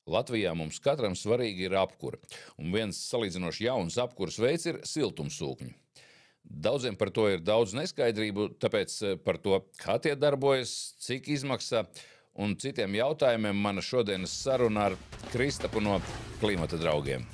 Latvijā mums katram svarīgi ir apkure, un viens salīdzinoši jauns apkuras veids ir siltumsūkņi. Daudziem par to ir daudz neskaidrību, tāpēc par to, kā tie darbojas, cik izmaksā un citiem jautājumiem mana šodienas saruna ar Kristapu no Klimata draugiem.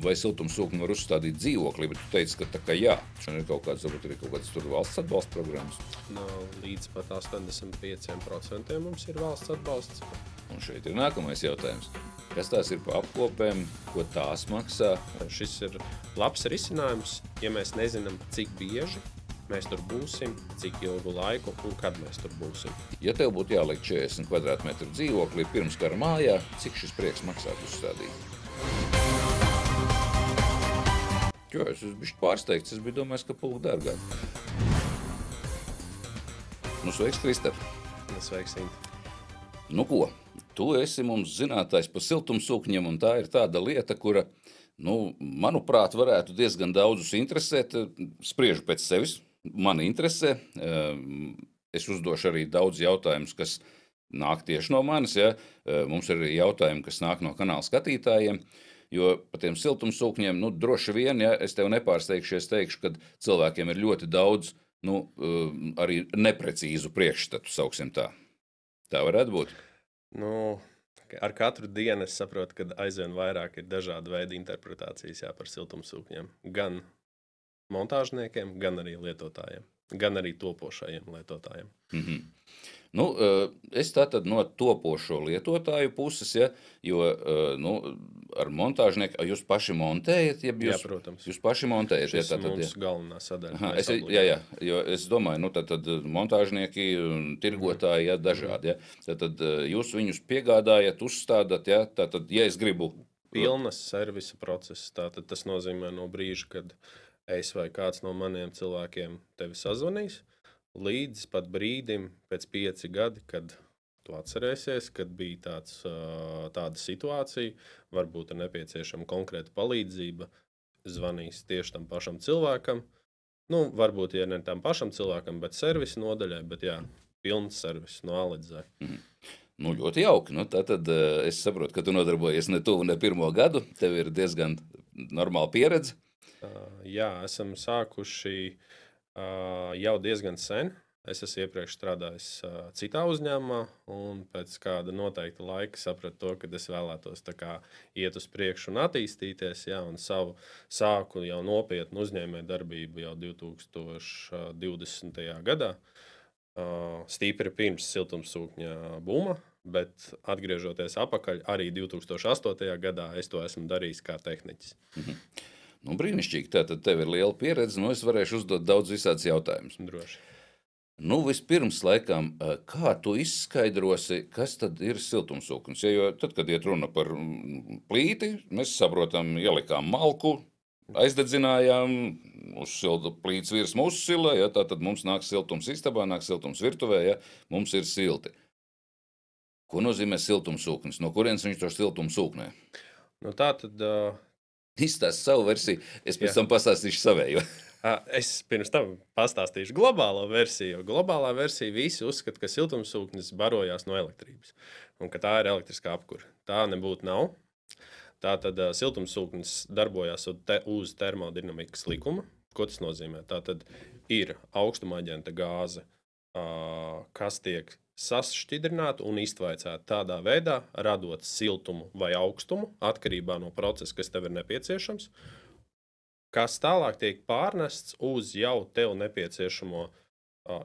Vai siltumsūkni var uzstādīt dzīvoklī, bet tu teici, ka tā kā jā. Ir kaut kāds, varbūt arī kaut kāds tur valsts atbalsta programmas. No, līdz pat 85% mums ir valsts atbalsts. Un šeit ir nākamais jautājums. Kas tās ir pa apkopēm, ko tās maksā? Šis ir labs risinājums, ja mēs nezinām, cik bieži mēs tur būsim, cik ilgu laiku un kad mēs tur būsim. Ja tev būtu jāliek 40 kvadrātmetru dzīvoklī pirms kara mājā, cik šis prieks maksātu uzstādīt? Jo, es esmu bišķi pārsteigts, es biju domājis, ka pulk dārgāk. Nu, sveiks, Kristap. Sveiks, Inti. Nu ko, tu esi mums zinātājs pa siltumsūkņiem, un tā ir tāda lieta, kura, manuprāt, varētu diezgan daudzus interesēt. Spriežu pēc sevis, mani interesē. Es uzdošu arī daudz jautājumus, kas nāk tieši no manis. Ja? Mums ir arī jautājumi, kas nāk no kanāla skatītājiem. Jo par tiem siltumsūkņiem, droši vien, ja es tev nepārsteigšu, es teikšu, ka cilvēkiem ir ļoti daudz, arī neprecīzu priekšstatu, sauksim tā. Tā varētu būt? Ar katru dienu es saprotu, ka aizvien vairāk ir dažādi veidi interpretācijas par siltumsūkņiem. Gan montāžniekiem, gan arī lietotājiem. Gan arī topošajiem lietotājiem. Mm-hmm. Es tātad no topošo lietotāju puses, ja, jo ar montāžnieku, jūs paši montējat? Jā, protams. Jūs paši montējat? Šis ir mums galvenā sadaļa. Jā, jo es domāju, tad montāžnieki, tirgotāji, dažādi. Ja, tad jūs viņus piegādājat, uzstādat, ja, tātad, ja es gribu... Pilnas servisa process, tātad tas nozīmē no brīža, kad es vai kāds no maniem cilvēkiem tevi sazvanīs, līdz pat brīdim pēc 5 gadi, kad tu atcerēsies, kad bija tāda situācija, varbūt ir nepieciešama konkrēta palīdzība, zvanīs tieši tam pašam cilvēkam. Varbūt, ja ne tam pašam cilvēkam, bet servisa nodaļai, bet jā, pilns servis no A līdz Z. Ļoti jauki. Tātad es saprotu, ka tu nodarbojies ne tuvu, ne pirmo gadu. Tev ir diezgan normāla pieredze. Jā, esam sākuši jau diezgan sen. Es esmu iepriekš strādājis citā uzņēmumā, un pēc kāda noteikta laika sapratu to, ka es vēlētos iet uz priekšu un attīstīties, jā, un sāku jau nopietnu uzņēmēju darbību jau 2020. gadā. Stīpri pirms siltumsūkņa buma, bet atgriežoties apakaļ arī 2008. gadā es to esmu darījis kā tehniķis. Brīnišķīgi, tātad tev ir liela pieredze, es varēšu uzdot daudz visādus jautājumus. Droši. Vispirms, laikam, kā tu izskaidrosi, kas tad ir siltumsūknis? Jo tad, kad iet runa par plīti, mēs saprotam, ielikām malku, aizdedzinājām, uzsilda plīts virsmu uzsila, ja, tātad mums nāk siltums istabā, nāk siltums virtuvē, ja, mums ir silti. Ko nozīmē siltumsūknis? No kurienes viņš to siltumu sūknē? Tātad... Izstāst savu versiju, es pēc tam pastāstīšu savējo. Es pirms tam pastāstīšu globālo versiju, jo globālā versija visi uzskata, ka siltumsūknis barojās no elektrības un ka tā ir elektriskā apkure. Tā nebūtu nav. Tātad siltumsūknis darbojās uz termodinamikas likuma. Ko tas nozīmē? Tātad ir augstuma aģenta gāze, kas tiek sašķidrināta un iztvaicēta tādā veidā, radot siltumu vai augstumu, atkarībā no procesa, kas tev ir nepieciešams, kas tālāk tiek pārnests uz jau tev nepieciešamo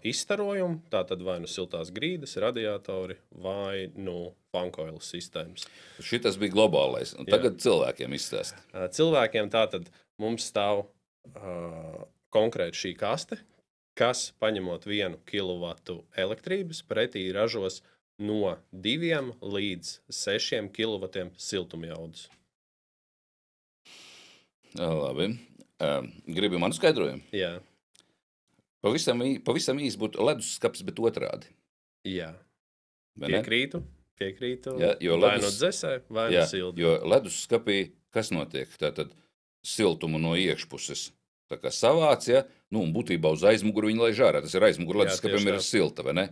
izstarojumu, tātad vai siltās grīdas, radiatori vai fankoilu sistēmas. Šitas bija globālais, un tagad cilvēkiem izstāst. Cilvēkiem tātad mums stāv konkrēti šī kaste, kas, paņemot 1 kilovatu elektrības, pretī ražos no 2 līdz 6 kilovatiem siltumjaudas. Labi. Gribi manu skaidrojumu? Jā. Pavisam īsi būtu leduskapis, bet otrādi. Jā. Piekrītu. Jā, vai no dzesē, vai no silta. Jo leduskapī kas notiek? Tātad siltumu no iekšpuses tā kā savāc, ja? Un būtībā uz aizmuguru viņi laiž ārā. Tas ir aizmuguru leduskapiem ir silta, vai ne?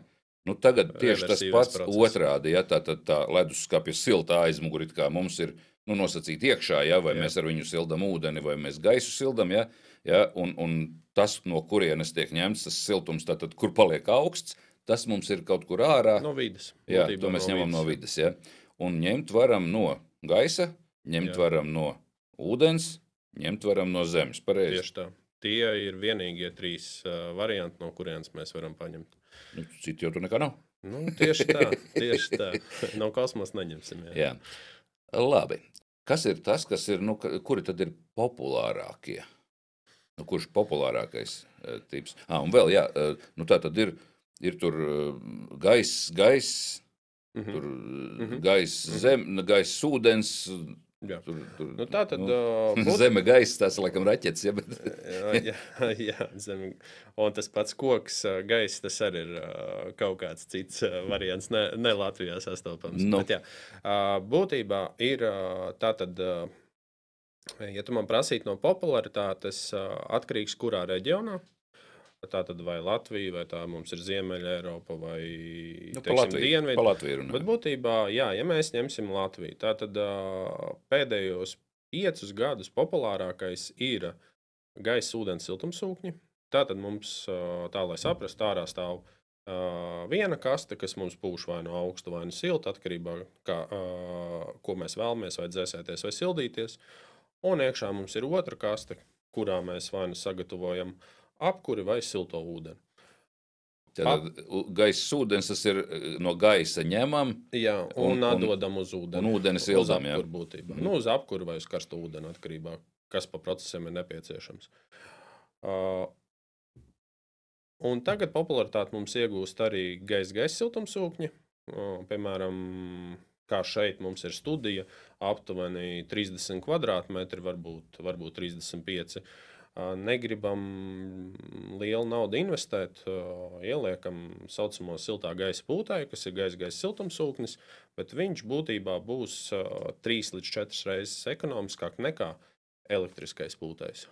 Nu, tagad tieši tas reversivais pats process. otrādi, ja tā leduskapja siltā aizmuguri, kā mums ir nosacīti iekšā, ja, vai mēs ar viņu sildam ūdeni, vai mēs gaisu sildam, ja, un tas, no kurienes tiek ņemts tas siltums, tātad, kur paliek augsts, tas mums ir kaut kur ārā. No vides. Jā, Būtībā to mēs ņemam no vides. vides, ja. Un ņemt varam no gaisa, ņemt varam no ūdens, ņemt varam no zemes, pareizi. Tieši tā. Tie ir vienīgie 3 varianti, no kurienes mēs varam paņemt. Nu, citi jau tur nekā nav. Nu, tieši tā, tieši tā. No kosmosa neņemsim. Jā. Jā. Labi. Kas ir tas, kas ir, nu, kuri tad ir populārākie? Nu, kurš populārākais tips? Un vēl, jā, nu tā tad ir tur gaiss, tur gaiss, ūdens, Jā. tur, Nu, tā tad zeme gaiss, tās laikam raķets, ja, bet... jā, zeme. Un tas pats koks, gaiss, tas arī ir kaut kāds cits variants, ne Latvijā sastopams. Nu. Bet jā, būtībā ir tā tad, ja tu man prasītu no popularitātes, atkarīgs kurā reģionā, tā tad vai Latvija, vai tā mums ir Ziemeļa Eiropa, vai, teiksim, Dienvidi. Pa Latviju runājam. Bet būtībā, jā, ja mēs ņemsim Latviju, tā tad pēdējos 5 gadus populārākais ir gaisa, ūdens, siltumsūkņi. Tā tad mums, tā lai saprastu, ārā stāv viena kaste, kas mums pūš vai no augsta, vai no silta, atkarībā, ko mēs vēlamies, vai dzēsēties, vai sildīties. Un iekšā mums ir otra kaste, kurā mēs vai nu sagatavojam apkuri vai silto ūdeni. Tad gaiss, ūdens, tas ir no gaisa ņemam. Jā, un atdodam uz ūdeni. Un ūdeni sildam, jā. Uz apkuri būtībā. Nu, uz apkuri vai uz karstu ūdeni atkarībā, kas pa procesiem ir nepieciešams. Un tagad popularitāti mums iegūst arī gaisa siltumsūkņi. Piemēram, kā šeit mums ir studija, aptuveni 30 kvadrātmetri, varbūt 35. Negribam lielu naudu investēt, ieliekam saucamo siltā gaisa pūtēju, kas ir gaisa siltumsūknis, bet viņš būtībā būs 3 līdz 4 reizes ekonomiskāk nekā elektriskais pūtējs.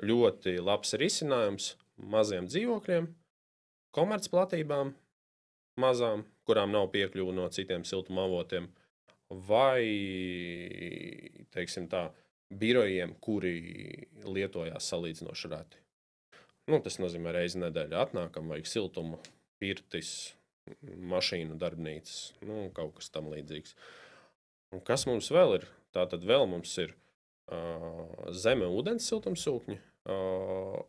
Ļoti labs risinājums maziem dzīvokļiem, komercplatībām mazām, kurām nav piekļuva no citiem siltuma avotiem, vai, teiksim tā, birojiem, kuri lietojās salīdzinoši reti. Nu, tas nozīmē reizi nedēļā atnākam, vajag siltumu, pirtis, mašīnu darbnīcas, nu, kaut kas tam līdzīgs. Un kas mums vēl ir? Tātad vēl mums ir zeme ūdens siltumsūkņi,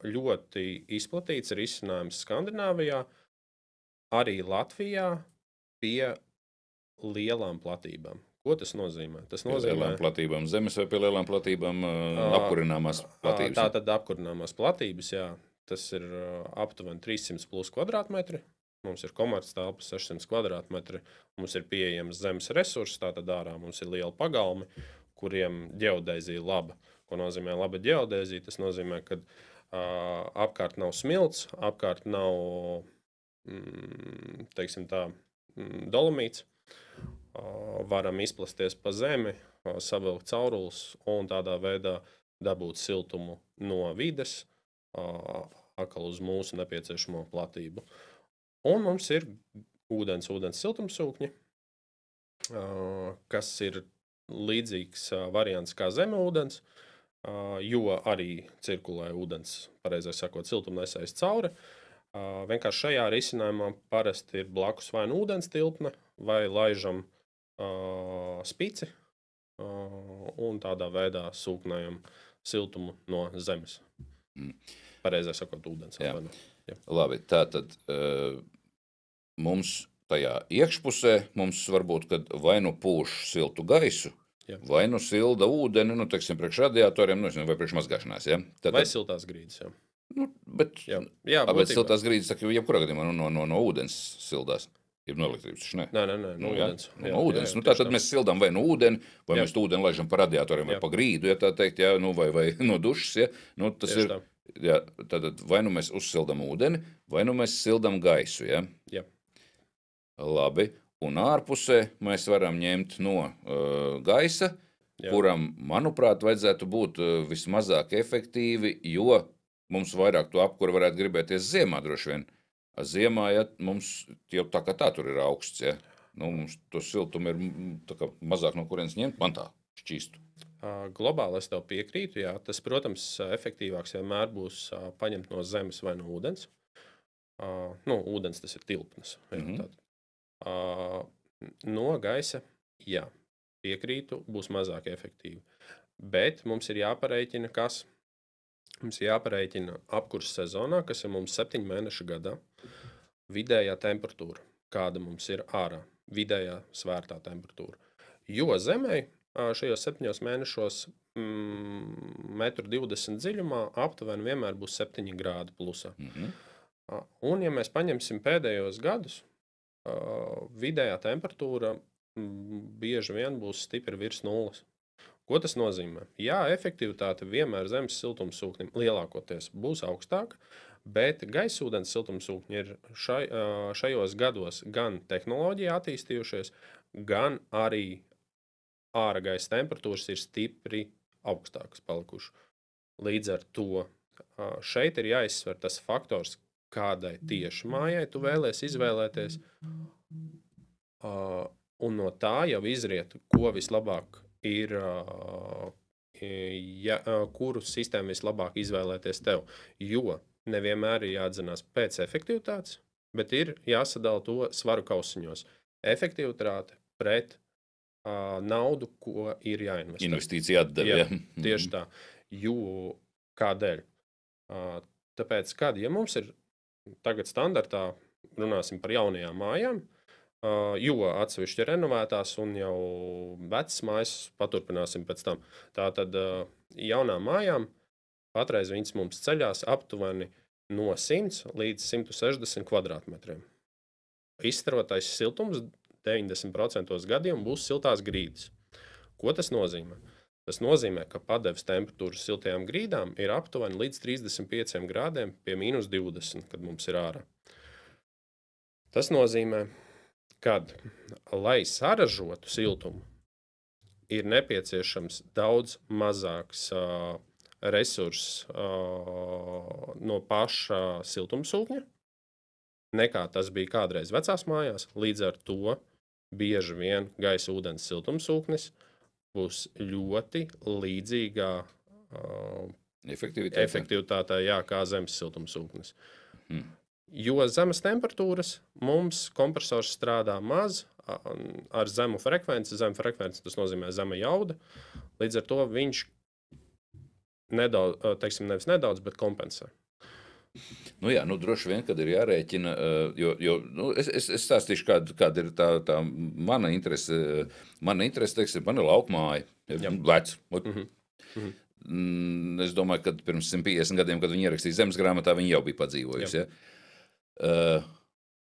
ļoti izplatīts risinājums Skandināvijā, arī Latvijā pie lielām platībām. Ko tas nozīmē? Tas nozīmē pie lielām platībām zemes vai pie lielām platībām apkurināmās platības? Tā tad apkurināmās platības, jā. Tas ir aptuveni 300 plus kvadrātmetri. Mums ir komerctelpa 600 kvadrātmetri. Mums ir pieejams zemes resursi, tātad ārā mums ir liela pagalmi, kuriem ģeodēzija laba. Ko nozīmē laba ģeodēzija? Tas nozīmē, ka apkārt nav smilts, apkārt nav, teiksim tā, dolomīts. Varam izplasties pa zemi, savilkt caurules un tādā veidā dabūt siltumu no vides, atkal uz mūsu nepieciešamo platību. Un mums ir ūdens siltumsūkņi, kas ir līdzīgs variants kā zemeūdens, jo arī cirkulē ūdens, pareizāk sakot, siltumnesējs cauri. Vienkārši šajā risinājumā parasti ir blakus vai nu ūdens tilpne, vai laižam spici un tādā veidā sūknējam siltumu no zemes. Pareizāk sakot, ūdens. Jā. Labi, tātad mums tajā iekšpusē mums varbūt, kad vai nu pūš siltu gaisu, vai nu silda ūdeni, nu, teiksim, priekš radiatoriem, nu, vai priekš mazgāšanās, ja? Vai siltās grīdas, jā. Nu, bet siltās grīdas, jebkurā gadījumā no ūdens sildās. Ir no elektrības, ne? Nē, no ūdens. No ūdens. Nu, tātad mēs sildām vai no ūdeni, vai mēs ūdeni laižam pa radiatoriem vai pa grīdu, ja tā teikt, ja, nu, vai no dušas, ja. Nu, tas tieši ir, ja, tātad vai nu mēs uzsildam ūdeni, vai nu mēs sildam gaisu, ja? Jā. Labi. Un ārpusē mēs varam ņemt no gaisa, kuram, manuprāt, vajadzētu būt vismazāk efektīvi, jo mums vairāk to apkuru varētu gribēties ziemā droši vien. Ziemā, ja mums jau tā kā tā tur ir augsts, ja? Nu, mums to siltumu ir tā kā mazāk no kurienes ņemt, man tā šķistu. Globāli es tev piekrītu, jā. Tas, protams, efektīvāks vienmēr būs paņemt no zemes vai no ūdens. Ūdens tas ir tilpnes. No gaisa, jā, piekrītu, būs mazāk efektīvi. Bet mums ir jāpareiķina, kas? Mums ir jāpareiķina apkurss sezonā, kas ir mums 7 mēnešu gadā, vidējā temperatūra, kāda mums ir ārā, vidējā svērtā temperatūra. Jo zemē šajos 7 mēnešos 1,20 m dziļumā aptuveni vienmēr būs 7 grādi plusā. Un, ja mēs paņemsim pēdējos gadus, vidējā temperatūra bieži vien būs stipri virs nulles. Ko tas nozīmē? Jā, efektivitāte vienmēr zemes siltumsūknim lielākoties būs augstāka, bet gaisūdens siltumsūkņi ir šajos gados gan tehnoloģija attīstījušies, gan arī ārā gaisa temperatūras ir stipri augstākas palikušas. Līdz ar to šeit ir jāizsver tas faktors, kādai tieši mājai tu vēlies izvēlēties, un no tā jau izriet, ko vislabāk ir, kuru sistēmu vislabāk izvēlēties tev. Jo nevienmēr ir jāatzinās pēc efektivitātes, bet ir jāsadala to svaru kausiņos. Efektivitāte pret naudu, ko ir jāinvestē. Investīcija atdeve, ja. Tieši tā. Jo kādēļ? Tāpēc, ja mums ir tagad standartā, runāsim par jaunajām mājām, jo atsevišķi renovētās un jau vecas mājas paturpināsim pēc tam. Tātad jaunām mājām patreiz viņas mums ceļās aptuveni no 100 līdz 160 kvadrātmetriem. Izstarotais siltums 90% gadījumu būs siltās grīdas. Ko tas nozīmē? Tas nozīmē, ka padeves temperatūras siltajām grīdām ir aptuveni līdz 35 grādiem pie -20, kad mums ir ārā. Tas nozīmē, kad, lai saražotu siltumu, ir nepieciešams daudz mazāks resurss no paša siltumsūkņa, nekā tas bija kādreiz vecās mājās. Līdz ar to bieži vien gaisa ūdens siltumsūknis būs ļoti līdzīgā efektivitātē, kā zemes siltumsūknis. Jo zemes temperatūras mums kompresors strādā maz ar zemu frekvenci. Zema frekvence tas nozīmē zema jauda. Līdz ar to viņš nevis nedaudz, bet kompensē. Droši vien, kad ir jārēķina, jo es stāstīšu, kāda ir tā mana interese. Mana interese, teiksim, man ir laukmāja, vec. Es domāju, ka pirms 150 gadiem, kad viņi ierakstīja zemes grāmatā, viņi jau bija padzīvojusi. Ja?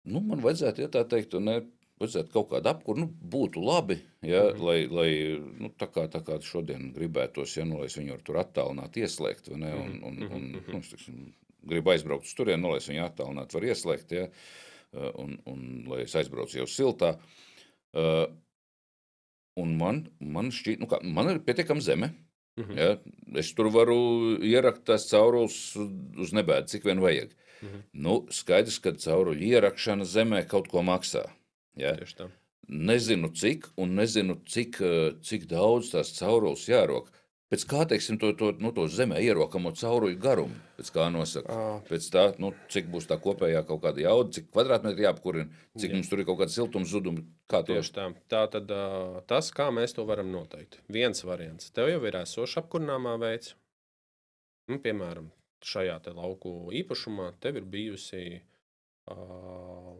Man vajadzētu, ja tā teikt, vajadzētu kaut kādu apkuru, būtu labi, ja, lai tā kā šodien gribētos, ja, lai es viņu tur attālināt, ieslēgt, vai ne, un gribu aizbraukt uz turien, lai es viņu attālināt var ieslēgt, ja, un lai es aizbraucu jau siltā. Un man šķiet, man ir pietiekama zeme, ja, es tur varu ierakt tās caurules uz nebēdu, cik vien vajag. Skaidrs, ka cauruļu ierakšana zemē kaut ko maksā. Ja? Tieši tā. Nezinu cik, un nezinu cik daudz tās caurules jārok. Pēc kā, teiksim, to zemē ierokamo cauruļu garumu, pēc kā nosaka. Pēc tā, cik būs tā kopējā kaut kāda jauda, cik kvadrātmetri jāapkurina, cik mums tur ir kaut kāda siltums zuduma. Tieši tā. Tātad tas, kā mēs to varam noteikt. Viens variants. Tev jau ir esošs apkurināmā veids. Piemēram, šajā te lauku īpašumā tev ir bijusi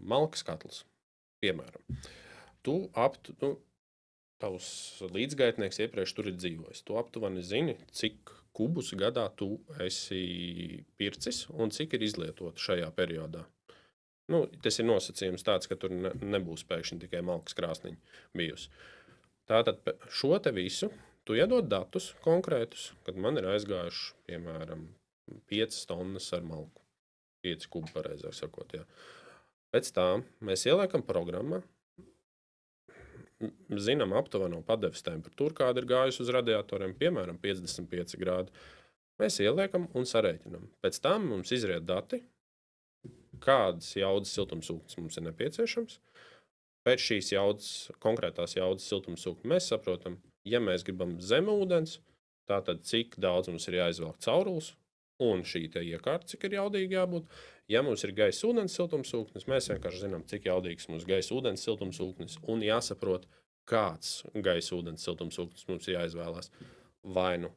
malkas katls. Piemēram, tavs līdzgaitnieks iepriekš tur ir dzīvojis. Tu aptuveni zini, cik kubus gadā tu esi pircis un cik ir izlietota šajā periodā. Tas ir nosacījums tāds, ka tur nebūs pēkšņi tikai malkas krāsniņa bijusi. Tātad šo te visu tu iedod datus konkrētus, kad man ir aizgājuši, piemēram, 5 tonnas ar malku. 5 kubu pareizāk sakot, jā. Pēc tā mēs ieliekam programmā, zinām aptuveno padeves temperatūru, kāda ir gājusi uz radiatoriem, piemēram, 55 grādi. Mēs ieliekam un sarēķinam. Pēc tam mums izriet dati, kādas jaudas siltumsūknis mums ir nepieciešams. Pēc šīs jaudas, konkrētās jaudas siltumsūkni mēs saprotam, ja mēs gribam zem ūdens, tātad cik daudz mums ir jāizvelk caurulis un šī te iekārta, cik ir jaudīgi jābūt. Ja mums ir gaisa ūdens siltumsūknis, mēs vienkārši zinām, cik jaudīgs mums gaisa ūdens siltumsūknis un jāsaprot, kāds gaisa ūdens siltumsūknis mums ir jāizvēlās. Vai nu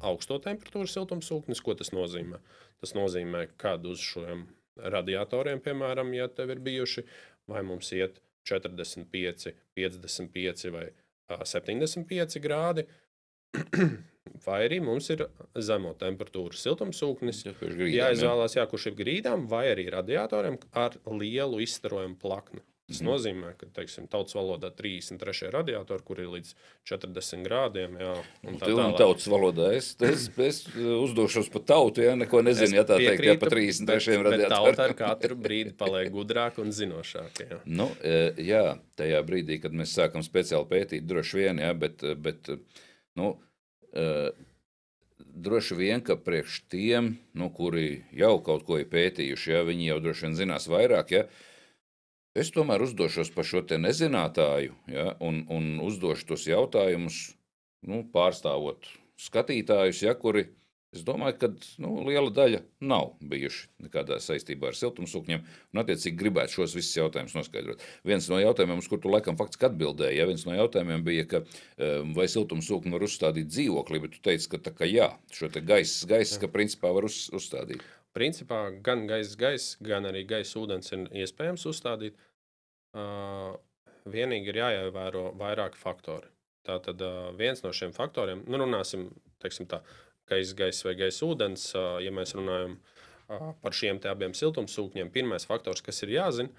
augsto temperatūru siltumsūknis, ko tas nozīmē? Tas nozīmē, kad uz šiem radiatoriem, piemēram, ja tev ir bijuši, vai mums iet 45, 55 vai 75 grādi, vai arī mums ir zemo temperatūru siltumsūknis, jāizvēlās, kurš ir grīdām, vai arī radiatoriem ar lielu izstarojumu plakni. Tas nozīmē, ka, teiksim, tautas valodā 33. radiatori, kur ir līdz 40 grādiem, jā, un tā tālāk. Tautas valodā es uzdošos pa tautu, ja, neko nezinu, ja tā teikt, ja pa 33. radiatori. Bet tauta ar katru brīdi paliek gudrāk un zinošāk, jā. Nu, jā, tajā brīdī, kad mēs sākam speciāli pētīt, droši vien, jā, bet nu, droši vien, ka priekš tiem, nu, kuri jau kaut ko ir pētījuši, ja, viņi jau droši vien zinās vairāk, ja, es tomēr uzdošos par šo te nezinātāju, ja, un uzdošu tos jautājumus, nu, pārstāvot skatītājus, ja, kuri, es domāju, ka liela daļa nav bijuši nekādā saistībā ar siltumsūkņiem, un attiecīgi gribētu šos visus jautājumus noskaidrot. Viens no jautājumiem, uz kur tu laikam faktiski atbildēji, ja, viens no jautājumiem bija, ka vai siltumsūkni var uzstādīt dzīvoklī, bet tu teici, ka tā kā jā, šo te gaisa, ka principā var uzstādīt. Principā gan gaisa, gan arī gaisa ūdens ir iespējams uzstādīt. Vienīgi ir jāievēro vairāki faktori. Tātad viens no šiem faktoriem, nu runāsim, teiksim tā, gaisa vai gaisa ūdens, ja mēs runājam par šiem te abiem siltumsūkņiem, pirmais faktors, kas ir jāzina,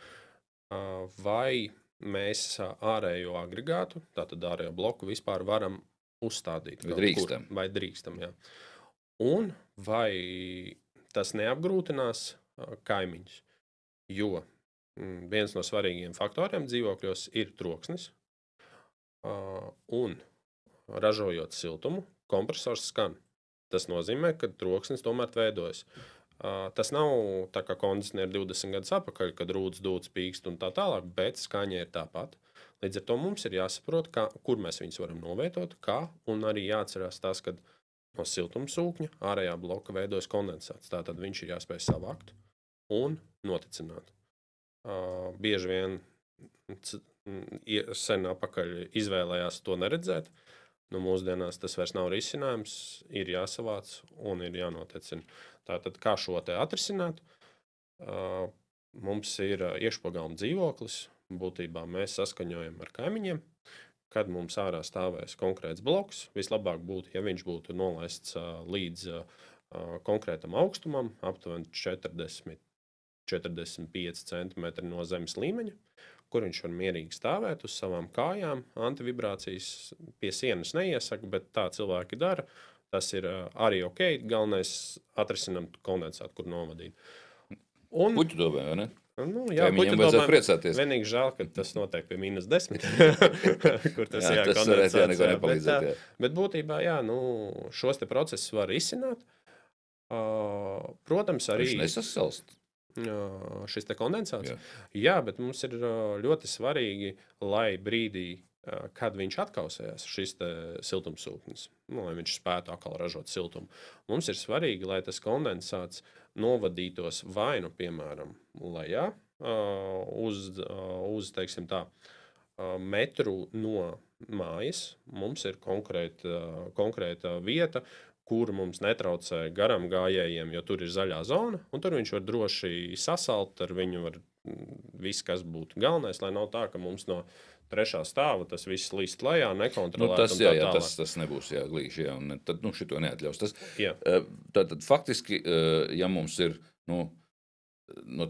vai mēs ārējo agregātu, tātad ārējo bloku vispār varam uzstādīt. Vai drīkstam, jā. Un vai tas neapgrūtinās kaimiņus, jo viens no svarīgiem faktoriem dzīvokļos ir troksnis, un ražojot siltumu, kompresors skan. Tas nozīmē, ka troksnis tomēr veidojas. Tas nav tā kā kondicionēri 20 gadus atpakaļ, kad rūdas dūts pīkst un tā tālāk, bet skaņa ir tāpat. Līdz ar to mums ir jāsaprot, kur mēs viņus varam novietot, kā, un arī jāatcerās tas, kad no siltumsūkņa ārējā bloka veidojas kondensāts. Tātad viņš ir jāspēj savākt un noticināt. Bieži vien sen apakaļ izvēlējās to neredzēt. Nu, mūsdienās tas vairs nav risinājums, ir jāsavāc un ir jānoticina. Tātad, kā šo te atrisināt? Mums ir iekšpagalma dzīvoklis. Būtībā mēs saskaņojam ar kaimiņiem. Kad mums ārā stāvēs konkrēts bloks, vislabāk būtu, ja viņš būtu nolaists līdz konkrētam augstumam, aptuveni 40-45 centimetri no zemes līmeņa, kur viņš var mierīgi stāvēt uz savām kājām. Antivibrācijas pie sienas neiesaka, bet tā cilvēki dara. Tas ir arī ok. Galvenais atrisinam kondensātu, kur novadīt. Puķu dobē, vai ne? Nu, jā, viņam vajadzētu priecāties. Vienīgi žēl, ka tas notiek pie -10, kur tas jā, tas varētu jā, neko nepalīdzēt. Bet būtībā, jā, šos te procesus var izsināt. Protams, arī... Viņš nesasalst. Šis te kondensāts? Jā, bet mums ir ļoti svarīgi, lai brīdī, kad viņš atkausējās, šis te siltumsūknis, lai viņš spētu atkal ražot siltumu. Mums ir svarīgi, lai tas kondensāts novadītos vai nu, piemēram, lejā uz teiksim tā, metru no mājas. Mums ir konkrēta vieta, kur mums netraucē garam gājējiem, jo tur ir zaļā zona, un tur viņš var droši sasalt, ar viņu var viss, kas būtu galvenais, lai nav tā, ka mums no 3. stāva tas viss līst lejā, nekontrolēt. Tas nebūs glīši, un tad šito neatļaus. Tātad faktiski, ja mums ir, no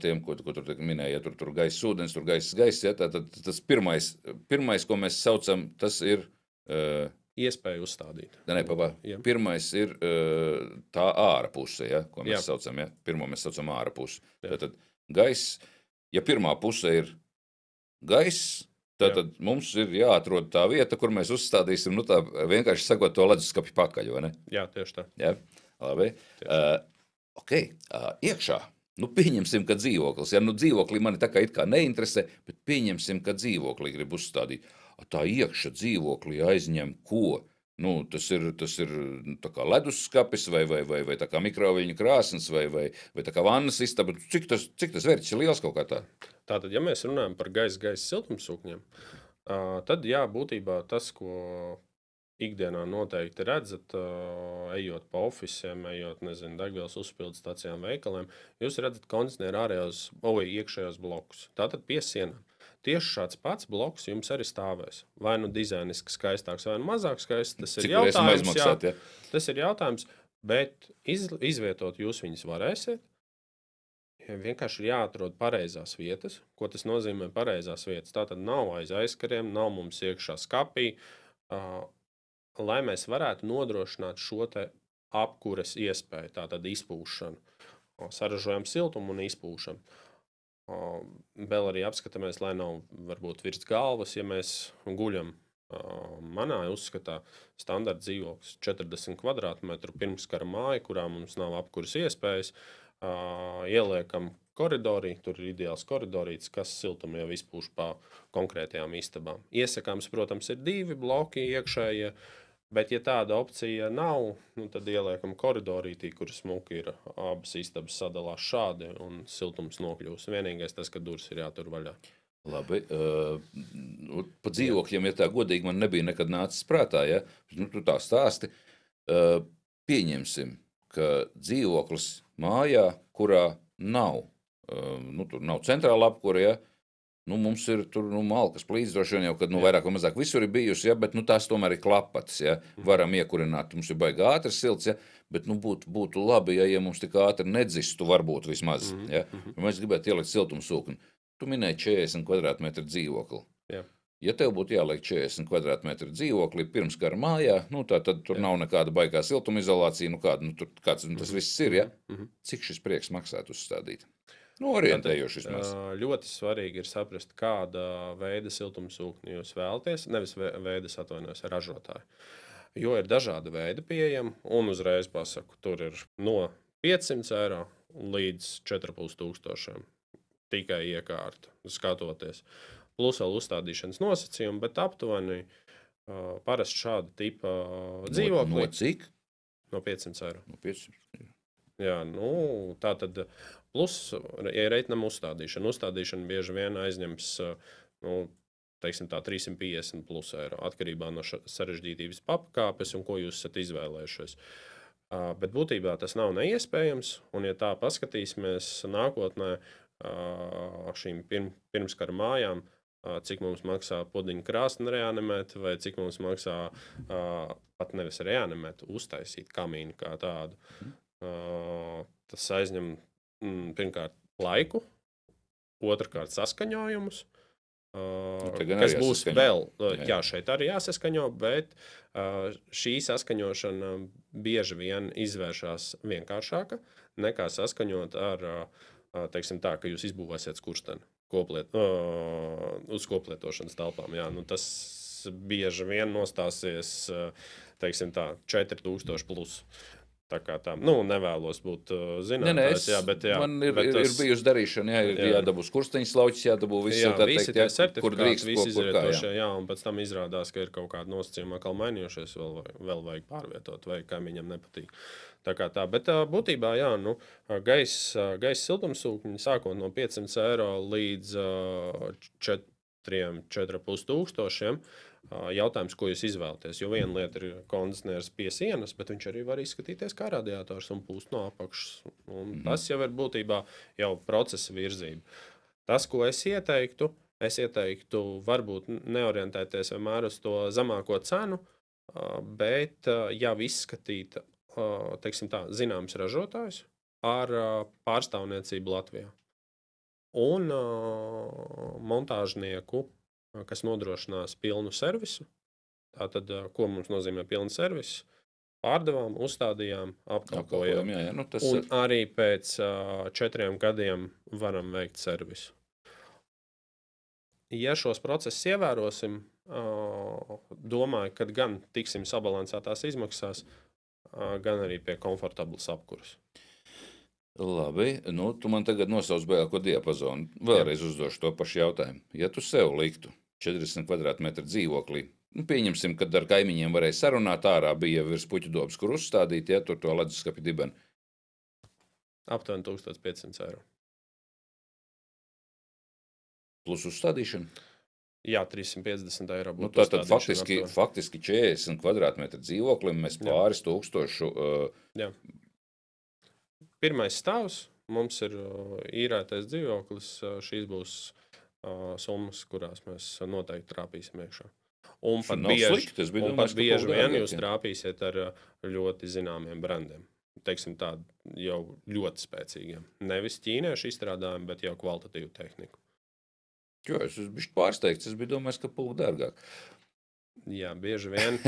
tiem, ko tur minēja, ja tur gaisa ūdens, tur gaisa, tad tas pirmais, ko mēs saucam, tas ir... Iespēju uzstādīt. Pirmais ir tā āra puse, ko mēs saucam. Ja? Pirmo mēs saucam āra pusi. Tātad gaiss, ja pirmā puse ir gaiss, tad mums ir jāatrod tā vieta, kur mēs uzstādīsim, tā vienkārši sakot to leduskapi pakaļ, vai ne? Jā, tieši tā. Jā, labi. Ok, iekšā. Nu, pieņemsim, ka dzīvoklis, ja dzīvoklī mani tā kā it kā neinteresē, bet pieņemsim, ka dzīvoklī grib uzstādīt. Tā iekšā dzīvoklī aizņem ko? Nu, tas ir tā kā leduskapis vai tā kā mikroviļņu krāsns vai tā kā vannas istaba. Cik tas vērts ir liels kaut kā tā? Tātad, ja mēs runājam par gaisa siltumsūkņiem, tad jā, būtībā tas, ko ikdienā noteikti redzat, ejot pa ofisiem, ejot, nezinu, degvielas uzpildes stācijām, veikaliem, jūs redzat kondicionieru ārējos vai iekšējos blokus. Tātad pie sienām. Tieši šāds pats bloks jums arī stāvēs. Vai nu dizainiski skaistāks, vai nu mazāk skaists. Tas ir jautājums, aizmaksāt, tas ir jautājums, bet izvietot jūs viņus varēsiet. Vienkārši ir jāatrod pareizās vietas. Ko tas nozīmē pareizās vietas? Tātad nav aiz aizkariem, nav mums iekšā skapī, lai mēs varētu nodrošināt šo te apkures iespēju, tātad izpūšanu. Saražojam siltumu un izpūšanu. Vēl arī apskatāmies, lai nav varbūt virs galvas, ja mēs guļam. Manā uzskatā standarta dzīvoklis 40 kvadrātmetru pirmskara māja, kurā mums nav apkuras iespējas, ieliekam koridorī, tur ir ideāls koridorīts, kas siltumu jau izpūš pa konkrētajām istabām. Iesakāms, protams, ir 2 bloki iekšējie, bet ja tāda opcija nav, tad ieliekam koridorītī, kur smuki ir abas istabas sadalās šādi un siltums nokļūs. Vienīgais tas, ka durvis ir jātur vaļā. Labi. Pa dzīvokļiem, ja tā godīgi man nebija nekad nācis prātā, ja? Tu tā stāsti. Pieņemsim, ka dzīvoklis mājā, kurā nav, tur nav centrāla apkure, ja? Mums ir tur malkas plīdzošana jau, kad vairāk vai mazāk visur ir bijusi, ja? Bet tās tomēr ir klapatas, ja? Varam iekurināt, mums ir baigi ātrs silts, ja? Bet būtu labi, ja mums tik ātri nedzistu varbūt vismaz. Ja? Mēs gribētu ielikt siltumsūkni. Tu minēji 40 kvadrātmetru dzīvokli. Jā. Ja tev būtu jāliek 40 kvadrātmetru dzīvokli pirmskara mājā, tad tur nav nekāda baigā siltumizolācija, kāds tas viss ir, ja? Cik šis prieks maksāt uzstādīt? Orientējoši vismaz. Ļoti svarīgi ir saprast, kāda veida siltumsūkni jūs vēlaties, nevis veidas atvainojas ražotāji. Jo ir dažādi veidi pieejami, un uzreiz pasaku, tur ir no 500 eiro līdz 4500 tikai iekārta, skatoties. Plus vēl uzstādīšanas nosacījumi, bet aptuveni parasti šāda tipa dzīvokli. No cik? No 500 eiro. No 500. Jā, tā tad plus ja reiķinam uzstādīšanu. Uzstādīšana bieži vien aizņems, teiksim tā, 350 plus eiro, atkarībā no sarežģītības pakāpes un ko jūs esat izvēlējušies. Bet būtībā tas nav neiespējams, un ja tā paskatīsimies nākotnē šīm pirmskara mājām, cik mums maksā pudiņu krāsni reanimēt, vai cik mums maksā pat nevis reanimēt, uztaisīt kamīnu kā tādu. Tas aizņem pirmkārt laiku, otrkārt saskaņojumus, kas būs vēl, jā, šeit arī jāsaskaņo, bet šī saskaņošana bieži vien izvēršās vienkāršāka nekā saskaņot ar, teiksim tā, ka jūs izbūvēsiet skursteni uz koplietošanas telpām. Jā, tas bieži vien nostāsies, teiksim tā, 4000 plus. Tā kā tā, nevēlos būt zinātājs, man ir bijusi darīšana, ir jādabū skursteņas lauķis, jādabū visi tie certifikāti, visi izrietošie, un pēc tam izrādās, ka ir kaut kādi nosacījumi atkal mainījušies, vēl vajag pārvietot, vai kā viņam nepatīk. Tā kā tā, bet būtībā, gaisa siltumsūkņi sākot no 500 eiro līdz 4,5 tūkstošiem. Jautājums, ko jūs izvēlaties, jo viena lieta ir kondicionieris pie sienas, bet viņš arī var izskatīties kā radiators un pūst no apakšas. Tas jau ir būtībā jau procesa virzība. Tas, ko es ieteiktu varbūt neorientēties vienmēr uz to zemāko cenu, bet jau izskatīt, teiksim tā, zināms ražotājs ar pārstāvniecību Latvijā. Un montāžnieku, kas nodrošinās pilnu servisu. Tātad, ko mums nozīmē pilnu servisu? Pārdevām, uzstādījām, apkalpojām. Un arī pēc 4 gadiem varam veikt servisu. Ja šos procesus ievērosim, domāju, ka gan tiksim sabalansētās izmaksās, gan arī pie komfortablas apkuras. Labi, nu, tu man tagad nosauc ko diapazonu. Vēlreiz uzdošu to pašu jautājumu. Ja tu sev liktu 40 kvadrātmetru dzīvoklī, nu, pieņemsim, kad ar kaimiņiem varēja sarunāt, ārā bija virs puķu dobas, kur uzstādīt, ja tur to leduskapi dibeni. Aptuveni 1500 eiro. Plus uzstādīšana? Jā, 350 eiro Nu, būtu tātad faktiski 40 kvadrātmetru dzīvoklim mēs pāris tūkstošu... Jā. Pirmais stāvs, mums ir īrētais dzīvoklis, šīs būs summas, kurās mēs noteikti trāpīsim iekšā. Un pat bieži vien jūs trāpīsiet ar ļoti zināmiem brandiem. Teiksim tādu jau ļoti spēcīgiem. Nevis ķīniešu izstrādājumu, bet jau kvalitatīvu tehniku. Jo, es biju pārsteigts, es biju domājis, ka pulk dārgāk. Jā, bieži vien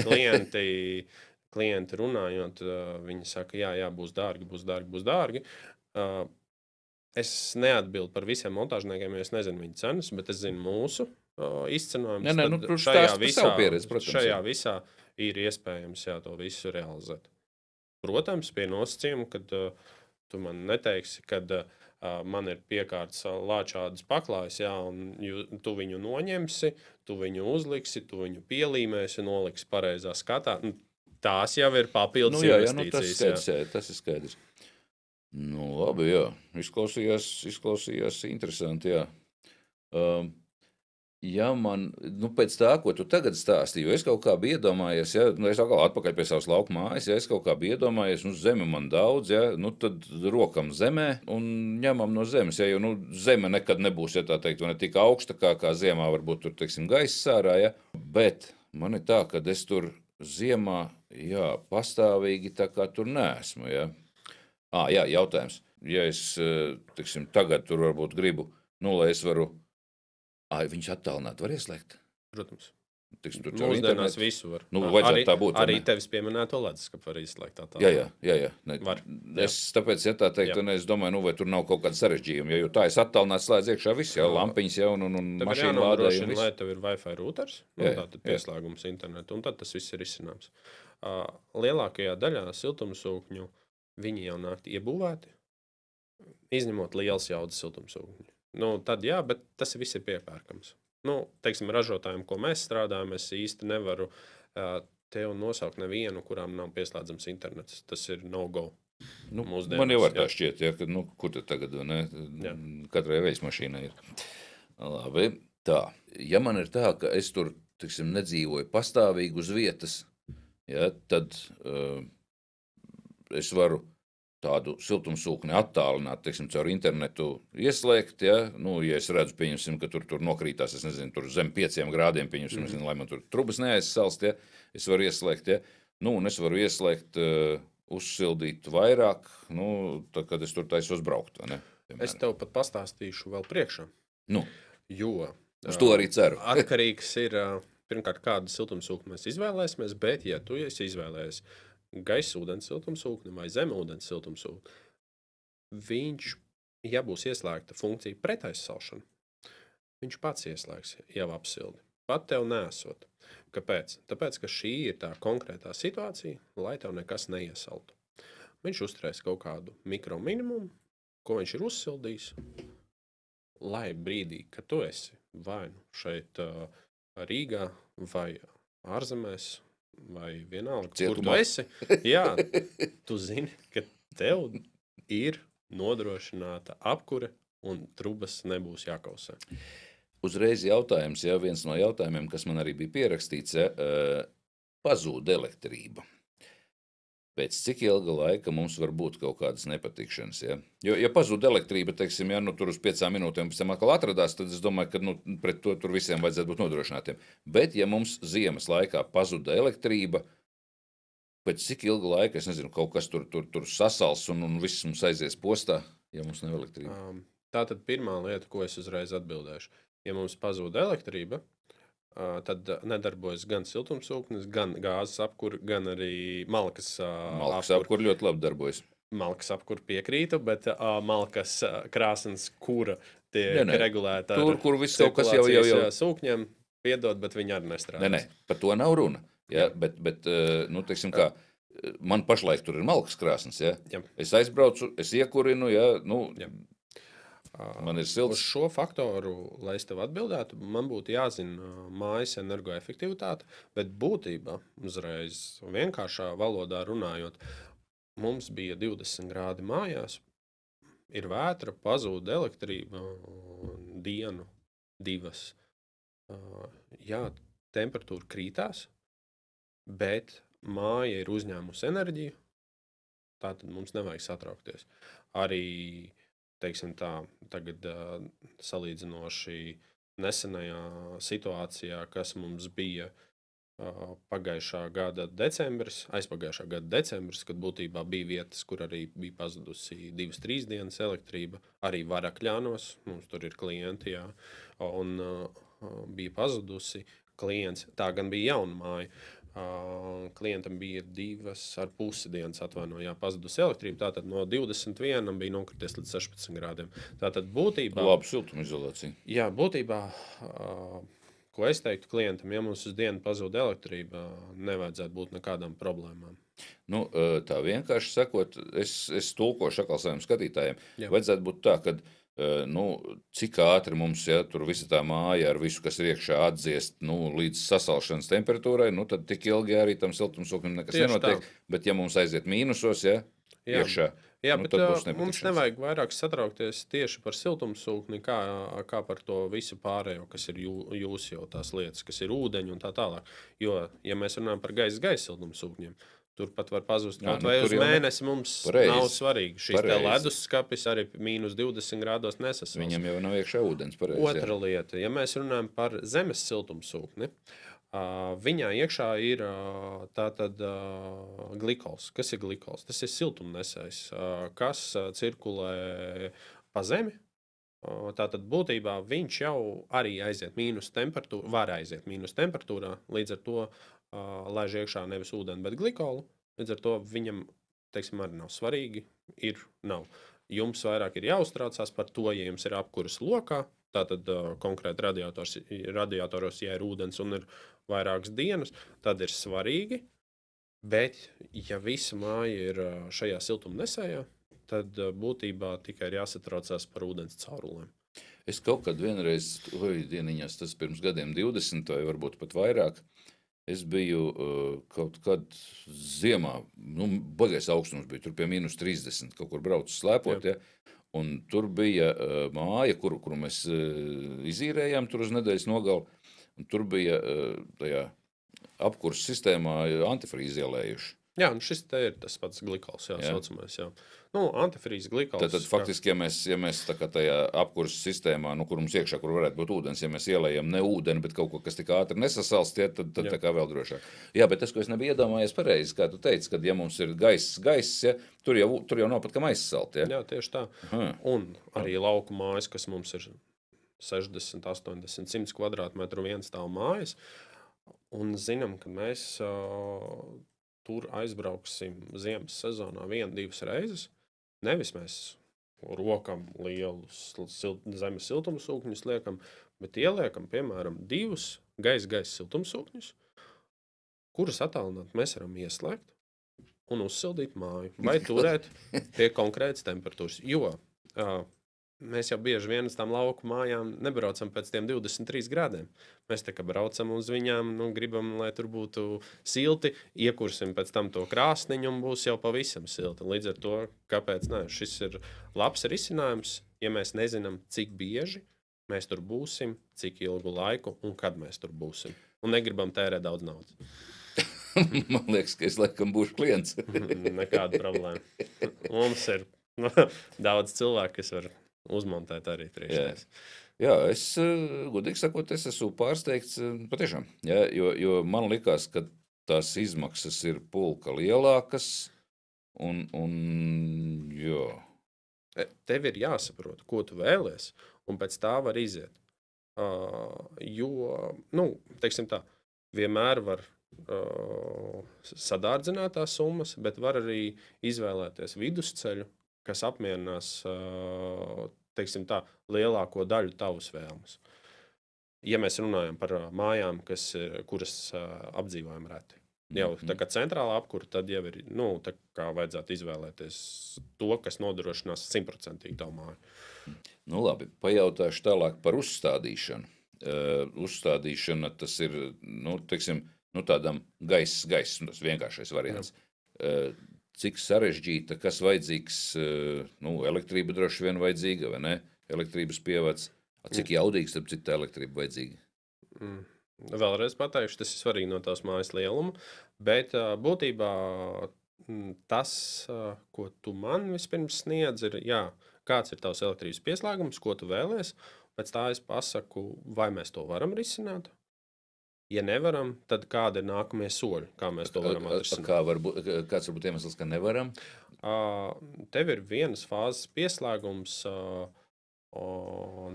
klienti runājot, viņi saka, jā, būs dārgi. Es neatbildu par visiem montāžniekiem, jo es nezinu viņu cenas, bet es zinu mūsu izcenojumus. Šajā visā ir iespējams to visu realizēt. Protams, pie nosacījuma, kad tu man neteiksi, kad man ir piekārts lāčādas paklājas, un tu viņu noņemsi, tu viņu uzliksi, tu viņu pielīmēsi, noliksi pareizā skatā. Tās jau ir papildus investīcijas. Tas ir skaidrs. Nu, labi, jā. Izklausījās interesanti, jā. Ja man, pēc tā, ko tu tagad stāstīji, jo es kaut kā biju iedomājies, es atkal atpakaļ pie savas lauku mājas, es kaut kā biju iedomājies, zeme man daudz, tad rokam zemē un ņemam no zemes, jo zeme nekad nebūs, tā teikt, ne tik augsta, kā ziemā varbūt tur, teiksim, gaiss sārā, bet man ir tā, ka es tur ziemā, pastāvīgi tā kā tur neesmu, jautājums. Ja es, teiksim, tagad tur varbūt gribu, lai es varu viņš attālināt var ieslēgt? Protams. Mūsdienās visu var. Vajadzētu tā būt. Arī tevis pieminēto leduskapi var izslēgt attālināt. Jā. Var. Es tāpēc, tā teikt, es domāju, vai tur nav kaut kāda sarežģījuma, jo tā es attālināt slēdz iekšā viss, lampiņas un mašīnu lādēju. Lai tev ir Wi-Fi routers, tātad pieslēgums internetu, un tad tas viss ir izcināms. Lielākajā daļā siltumsūkņu viņi jau nāk iebūvēti, izņemot liels jaudas siltumsūkņu. Tad jā, bet tas viss ir piepērkams. Teiksim, ražotājiem, ko mēs strādājam, es īsti nevaru tev nosaukt nevienu, kurām nav pieslēdzams internets. Tas ir no-go. Man jau var tā šķiet, ka kur tad tagad, ne? Katrai veids mašīnai ir. Labi, tā. Ja man ir tā, ka es tur, teiksim, nedzīvoju pastāvīgi uz vietas, tad es varu tādu siltumsūkni attālināt, teiksim, caur internetu ieslēgt, ja es redzu, pieņemsim, ka tur nokrītās, es nezinu, tur zem 5 grādiem, pieņemsim, lai man tur trubas neaizsalst, es varu ieslēgt, un es varu ieslēgt, uzsildīt vairāk, tad, kad es tur taisos braukt, vai ne? Es tev pat pastāstīšu vēl priekšā. Jo uz to arī ceru. Atkarīgs ir, pirmkārt, kādu siltumsūkni mēs izvēlēsimies, bet, ja tu esi izvēlējies gaisa ūdens siltumsūkni vai zemūdens siltumsūkni, viņš, ja būs ieslēgta funkcija pretaizsalšana, viņš pats ieslēgs jau apsildi. Pat tev nesot. Kāpēc? Tāpēc, ka šī ir tā konkrētā situācija, lai tev nekas neiesaltu. Viņš uzturēs kaut kādu mikrominimumu, ko viņš ir uzsildījis, lai brīdī, kad tu esi vai šeit Rīgā vai ārzemēs, vai vienalga, kur tu esi, tu zini, ka tev ir nodrošināta apkure un trubas nebūs jākausē. Uzreiz jautājums, viens no jautājumiem, kas man arī bija pierakstīts, pazūd elektrība. Pēc cik ilga laika mums var būt kaut kādas nepatikšanas, Jo, ja pazūd elektrība, teiksim, tur uz 5 minūtēm pēc tam atkal atradās, tad es domāju, ka pret to tur visiem vajadzētu būt nodrošinātiem. Bet, ja mums ziemas laikā pazuda elektrība, pēc cik ilga laika, es nezinu, kaut kas tur sasals un viss mums aizies postā, ja mums nav elektrība? Tātad pirmā lieta, ko es uzreiz atbildēšu. Ja mums pazuda elektrība, tad nedarbojas gan siltumsūknis, gan gāzes apkur, gan arī malkas apkur ļoti labi darbojas. Malkas apkur piekrītu, bet malkas krāsnes, kura tiek regulēta tur, kur viss kaut kas jau sūkņiem, piedod, bet viņi arī nestrādā. Par to nav runa. Bet teiksim kā, man pašlaik tur ir malkas krāsnes, ja? Jā. Es aizbraucu, es iekurinu, ja? Jā. Man ir Uz silts. šo faktoru, lai es tev atbildētu, man būtu jāzina mājas energoefektivitāte, bet būtībā uzreiz vienkāršā valodā runājot, mums bija 20 grādi mājās, ir vētra, pazūd elektrība dienu, divas. Jā, temperatūra krītās, bet māja ir uzņēmusi enerģiju, tātad mums nevajag satraukties. Arī, teiksim tā, tagad salīdzinoši nesenajā situācijā, kas mums bija aizpagājušā gada decembris, kad būtībā bija vietas, kur arī bija pazudusi 2-3 dienas elektrība, arī Varakļānos, mums tur ir klienti, jā, un bija pazudusi klients, tā gan bija jauna māja. Klientam bija 2,5 dienas pazudusi elektrība, tātad no 21 bija nokrities līdz 16 grādiem. Tātad būtībā... Labu siltumizolāciju. Jā, būtībā, ko es teiktu klientam, ja mums uz dienu pazūd elektrība, nevajadzētu būt nekādām problēmām. Nu, tā vienkārši sakot, es tulkošu atkal saviem skatītājiem. Jā. Vajadzētu būt tā, ka cik ātri mums, ja tur visa tā māja ar visu, kas ir iekšā atdziest, līdz sasalšanas temperatūrai, tad tik ilgi arī tam siltumsūknim nekas Tieši nenotiek. tā. Bet ja mums aiziet mīnusos, ja, iekšā, Jā, bet tad būs mums nepatikšanas. nevajag vairāk satraukties tieši par siltumsūkni, kā par to visu pārējo, kas ir jūsu jau tās lietas, kas ir ūdeņi un tā tālāk. Jo, ja mēs runājam par gaisa siltumsūkņiem, turpat var pazust kaut vai uz mēnesi, mums nav svarīgi. Šis te leduskapis arī mīnus 20 grādos nesasals. Viņam jau nav iekšā ūdens, pareizi. Otra lieta, ja mēs runājam par zemes siltumsūkni, viņā iekšā ir tātad glikols. Kas ir glikols? Tas ir siltumnesējs, kas cirkulē pa zemi. Tātad būtībā viņš jau arī aiziet mīnus temperatūrā, var aiziet mīnus temperatūrā, līdz ar to laiž iekšā nevis ūdeni, bet glikolu. Līdz ar to viņam, teiksim, arī nav svarīgi, nav. Jums vairāk ir jāuztraucās par to, ja jums ir apkuras lokā, tātad konkrēti radiatoros, ja ir ūdens un ir vairākas dienas, tad ir svarīgi, bet ja visa māja ir šajā siltumnesējā, tad būtībā tikai ir jāsatraucās par ūdens caurulēm. Es kaut kad vienreiz, dieniņās, tas pirms gadiem 20 vai varbūt pat vairāk, es biju kaut kad ziemā, baigais augstums bija, tur pie mīnus 30, kaut kur braucu slēpot, ja, un tur bija māja, kuru mēs izīrējām tur uz nedēļas nogalu, un tur bija tajā apkurs sistēmā antifrīzi ielējuši. Jā, un šis te ir tas pats glikols, saucamais, jā. Antifrīzi glikols. Tad faktiski, ja mēs tā kā tajā apkurses sistēmā, kur mums iekšā, kur varētu būt ūdens, ja mēs ielējam ne ūdeni, bet kaut ko, kas tik ātri nesasalst, tad tā kā vēl drošāk. Jā, bet tas, ko es nebiju iedomājies pareizi, kā tu teici, kad ja mums ir gaiss, ja, tur jau nav pat kam aizsalt, ja? Jā, tieši tā. Un arī lauku mājas, kas mums ir 60, 80, 100 kvadrātmetru vienstāvu mājas, un zinām, ka mēs tur aizbrauksim ziemas sezonā 1-2 reizes. Nevis mēs rokam lielus zemes siltumsūkņus liekam, bet ieliekam, piemēram, 2 gaisa siltumsūkņus, kurus attālināt mēs varam ieslēgt un uzsildīt māju vai turēt pie konkrētas temperatūras. Jo mēs jau bieži vien uz tām lauku mājām nebraucam pēc tiem 23 grādiem. Mēs tā kā braucam uz viņām, gribam, lai tur būtu silti, iekursim pēc tam to krāsniņu un būs jau pavisam silti. Līdz ar to, kāpēc ne? Šis ir labs risinājums, ja mēs nezinām, cik bieži mēs tur būsim, cik ilgu laiku un kad mēs tur būsim. Un negribam tērēt daudz naudas. Man liekas, ka es laikam būšu klients. Nekāda problēma. Mums ir daudz cilvēku, kas var uzmontēt arī trīšties. Jā, es, godīgi sakot, es esmu pārsteigts patiešām, ja, jo man likās, ka tās izmaksas ir pulka lielākas un jā. Tev ir jāsaprot, ko tu vēlies, un pēc tā var iziet. Jo, teiksim tā, vienmēr var sadārdzināt tās summas, bet var arī izvēlēties vidusceļu, kas apmierinās, teiksim tā, lielāko daļu tavas vēlmes. Ja mēs runājam par mājām, kuras apdzīvojam reti. Jau tā kā centrālā apkura, tad jau ir, tā kā vajadzētu izvēlēties to, kas nodrošinās 100% tavu māju. Nu, labi, pajautāšu tālāk par uzstādīšanu. Uzstādīšana tas ir, teiksim, tādam gaiss, tas vienkāršais variants. Cik sarežģīta, kas vajadzīgs, elektrība droši vien vajadzīga, vai ne? Elektrības pievads. Cik jaudīgs, tad cik tā elektrība vajadzīga? Vēlreiz pateikšu, tas ir svarīgi no tās mājas lieluma, bet būtībā tas, ko tu man vispirms sniedz, ir, kāds ir tavs elektrības pieslēgums, ko tu vēlies, pēc tā es pasaku, vai mēs to varam risināt. Ja nevaram, tad kādi ir nākamie soļi, kā mēs to varam atrisināt? Kāds varbūt iemesls, ka nevaram? Tev ir vienas fāzes pieslēgums,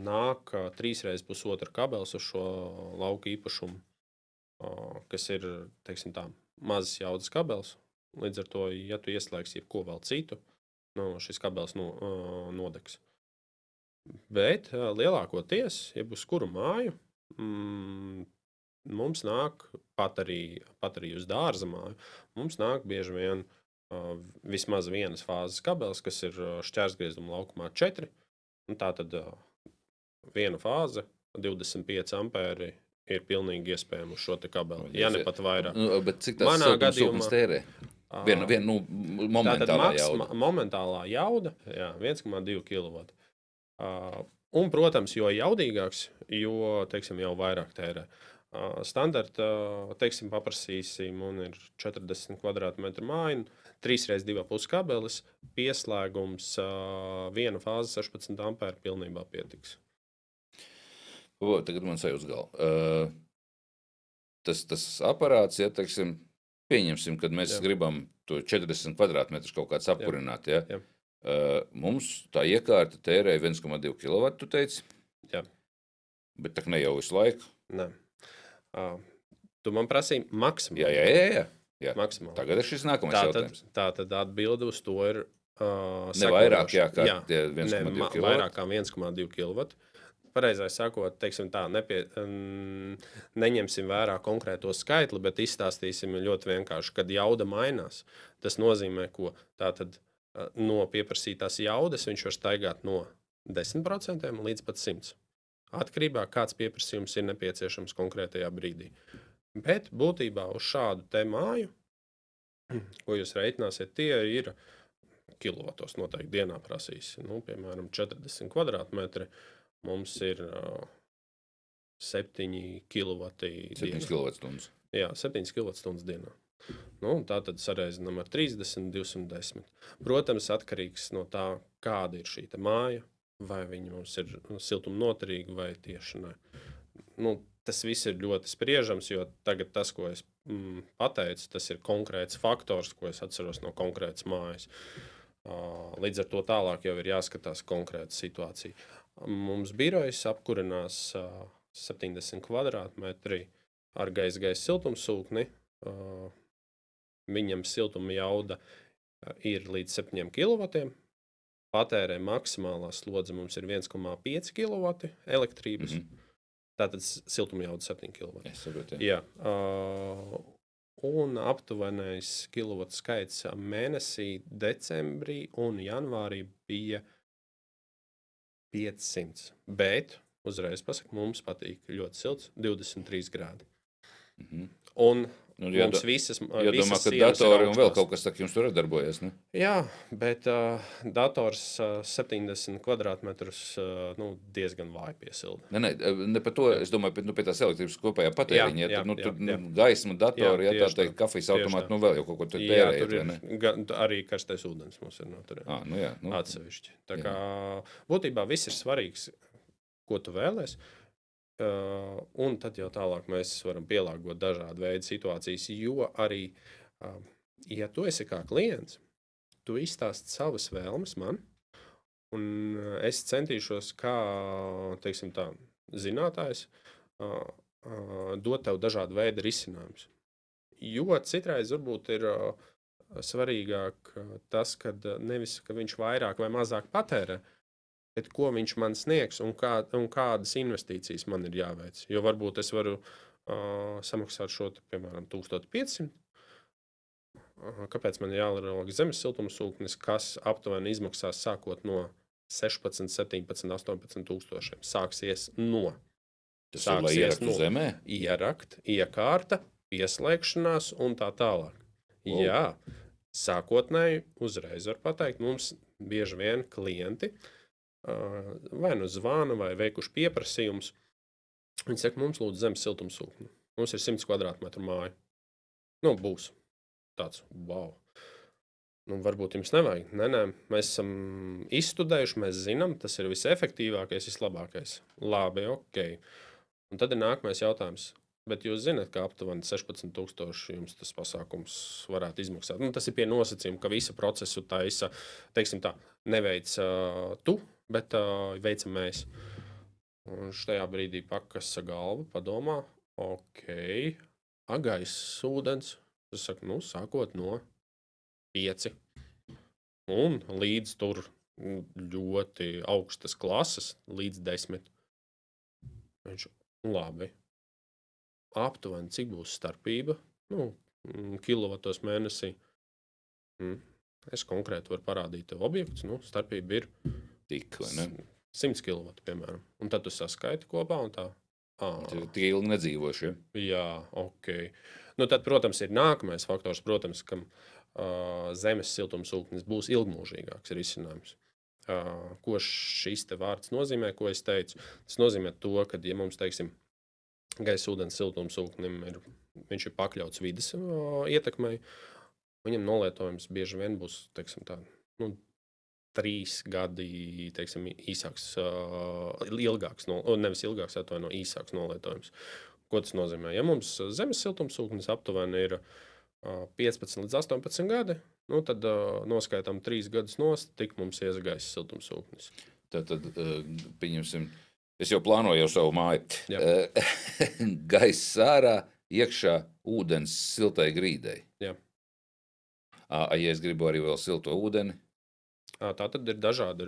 nāk 3x1,5 kabelis uz šo lauku īpašumu, kas ir, teiksim tā, mazas jaudas kabelis. Līdz ar to, ja tu ieslēgsi jebko vēl citu, šis kabelis nodegs. Bet lielākoties, ja uz kuru māju, mums nāk pat arī uz dārza māju, mums nāk bieži vien vismaz vienas fāzes kabelis, kas ir šķērsgriezuma laukumā 4. Tātad viena fāze, 25 ampēri, ir pilnīgi iespējama uz šo te kabeli, ja ne pat vairāk. Bet cik tas siltumsūknis tērē? Viena momentālā jauda. Momentālā jauda, 1,2 kW. Un, protams, jo jaudīgāks, jo, teiksim, jau vairāk tērē. Standarta, teiksim, paprasīsim, un ir 40 kvadrātmetru māja, 3x2,5 kabelis, pieslēgums, viena fāze 16 ampēri pilnībā pietiks. Tagad man sajūtas galva. Tas aparāts, teiksim, pieņemsim, kad mēs gribam to 40 kvadrātmetrus kaut kāds apkurināt, Jā. Mums tā iekārta tērē 1,2 kW, tu teici? Jā. Bet tak ne jau visu laiku? Nē. Tu man prasīji maksimāli. Jā. Maksimāli. Tagad ir šis nākamais jautājums. Tātad atbilde uz to ir ne vairāk, kā 1,2 kW. Vairāk kā 1,2 kW. Pareizais sakot, teiksim tā, neņemsim vērā konkrēto skaitli, bet izstāstīsim ļoti vienkārši, kad jauda mainās. Tas nozīmē, ko tātad no pieprasītās jaudas viņš var staigāt no 10% līdz pat 100%. Atkarībā, kāds pieprasījums ir nepieciešams konkrētajā brīdī. Bet būtībā uz šādu te māju, ko jūs reiķināsiet, tie ir kilovatos noteikti dienā prasīs. Piemēram, 40 kvadrātmetri mums ir 7 kilovati dienā. 7 kilovatstundas. Jā, 7 kilovatstundas dienā. Tā tad sareizinām ar 30, 210. Protams, atkarīgs no tā, kāda ir šī te māja, vai viņi mums ir siltumnoturīgi vai tieši ne. Tas viss ir ļoti spriežams, jo tagad tas, ko es pateicu, tas ir konkrēts faktors, ko es atceros no konkrētas mājas. Līdz ar to tālāk jau ir jāskatās konkrēta situācija. Mums birojas apkurinās 70 kvadrātmetri ar gaisa siltumsūkni. Viņam siltuma jauda ir līdz 7 kW. Patērē maksimālā slodze mums ir 1,5 kW elektrības. Tātad siltuma jauda 7 kW. Es saprotu, jā. Un aptuvenais kilovatu skaits mēnesī decembrī un janvārī bija 500. Bet, uzreiz pasaku, mums patīk ļoti silts, 23 grādi. Un mums visas domā, ka datori un vēl kaut kas tak jums tur darbojas, ne? Jā, bet dators 70 kvadrātmetrus diezgan vāji piesilda. Ne par to, es domāju, pie tās elektrības kopējā patēriņa. Tur gaisma, datori, tā teikt, kafijas automāti, vēl jau kaut ko tur tērēt, vai ne? Arī karstais ūdens mums ir atsevišķi. Tā kā būtībā viss ir svarīgs, ko tu vēlies. Un tad jau tālāk mēs varam pielāgot dažādu veidu situācijas, jo arī, ja tu esi kā klients, tu izstāsti savas vēlmes man, un es centīšos kā, teiksim tā, zinātājs, dot tev dažādu veidu risinājumus. Jo citreiz varbūt ir svarīgāk tas, kad nevis, ka viņš vairāk vai mazāk patērē, bet ko viņš man sniegs un kādas investīcijas man ir jāveic. Jo varbūt es varu samaksāt šo, piemēram, 1500, kāpēc man jālūk zemes siltumsūknis, kas aptuveni izmaksās sākot no 16, 17, 18 tūkstošiem. Sāksies no. Tas ir, lai ieraktu zemē? Ierakt, iekārta, pieslēgšanās un tā tālāk. Wow. Jā, sākotnēji uzreiz var pateikt, mums bieži vien klienti vai nu zvana vai veikuši pieprasījums. Viņi saka, mums lūdzu zemes siltumsūkni. Mums ir 100 kvadrātmetru māja. Būs tāds, wow. Varbūt jums nevajag. Nē, mēs esam izstudējuši, mēs zinām, tas ir visefektīvākais, vislabākais. Labi, ok. Un tad ir nākamais jautājums. Bet jūs zināt, ka aptuveni 16,000 jums tas pasākums varētu izmaksāt. Tas ir pie nosacījuma, ka visu procesu taisa, teiksim tā, neveic tu, bet veicam mēs. Un šajā brīdī pakasa galva, padomā, ok, gaiss, ūdens, es saku, sākot no 5 un līdz tur ļoti augstas klases, līdz 10. Viņš, labi. Aptuveni, cik būs starpība, kilovatos mēnesī. Es konkrēti varu parādīt tev objektus, starpība ir tik, vai ne? 100 kW, piemēram. Un tad tu saskaiti kopā un tā. Tie ilgi nedzīvoši, ja? Jā, ok. Tad, protams, ir nākamais faktors, protams, ka zemes siltumsūknis būs ilgmūžīgāks risinājums. Ko šis te vārds nozīmē, ko es teicu? Tas nozīmē to, ka, ja mums, teiksim, gaisa ūdens siltumsūknim viņš ir pakļauts vides ietekmei, viņam nolietojums bieži vien būs, teiksim tā, 3 gadi, teiksim, īsāks, ilgāks, nevis ilgāks, īsāks nolietojums. Ko tas nozīmē? Ja mums zemes siltumsūknis aptuveni ir 15 līdz 18 gadi, tad noskaitām 3 gadus nost, tik mums ies gaisa siltumsūknis. Tad pieņemsim, es jau plānoju savu māju. Gaiss ārā, iekšā ūdens siltai grīdei. Jā. Ja es gribu arī vēl silto ūdeni? Tā tad ir dažādi,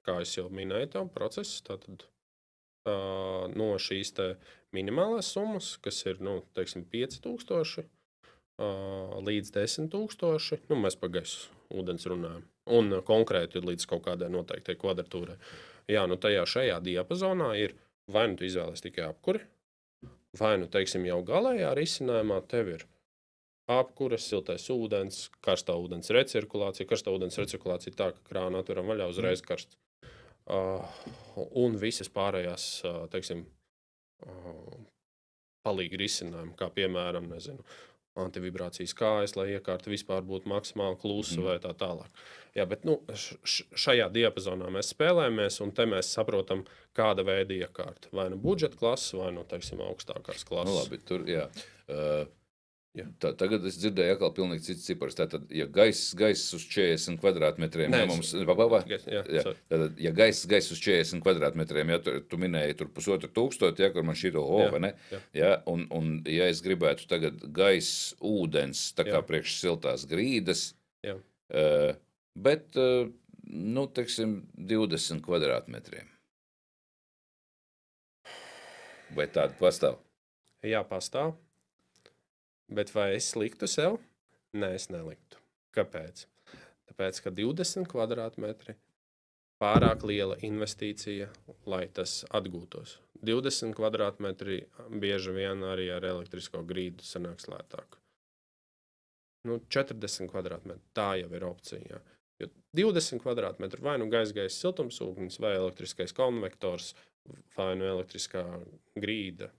kā es jau minēju, tam process. Tātad no šīs te minimālās summas, kas ir, teiksim, 5,000 līdz 10,000, mēs pa gaisu ūdens runājam. Un konkrēti līdz kaut kādai noteiktai kvadratūrai. Jā, šajā diapazonā ir vai tu izvēlies tikai apkuri, vai teiksim, jau galējā risinājumā tev ir apkure, siltais ūdens, karstā ūdens recirkulācija. Karstā ūdens recirkulācija tā, ka krānu atveram vaļā uzreiz karsts. Un visas pārējās, teiksim, palīgi risinājumi, kā piemēram, antivibrācijas kājas, lai iekārta vispār būtu maksimāli klusa vai tā tālāk. Jā, bet šajā diapazonā mēs spēlējamies, un te mēs saprotam, kāda veida iekārta. Vai budžeta klases, vai teiksim, augstākās klases. Labi, tur, jā. Tagad es dzirdēju atkal pilnīgi cits cipars. Tātad, ja gaiss uz 40 kvadrātmetriem, ja gaiss uz 40 kvadrātmetriem, ja tu minēji tur 1,500, ja, kur man šito vai ne? Ja, un ja es gribētu tagad gaiss ūdens, tā kā priekš siltās grīdas, bet, teiksim, 20 kvadrātmetriem. Vai tāda pastāv? Jā, pastāv. Bet vai es liktu sev? Nē, es neliktu. Kāpēc? Tāpēc, ka 20 kvadrātmetri pārāk liela investīcija, lai tas atgūtos. 20 kvadrātmetri bieži vien arī ar elektrisko grīdu sanāks lētāk. 40 kvadrātmetri, tā jau ir opcija. Jo 20 kvadrātmetri vai gaisa siltumsūknis, vai elektriskais konvektors, vai elektriskā grīda.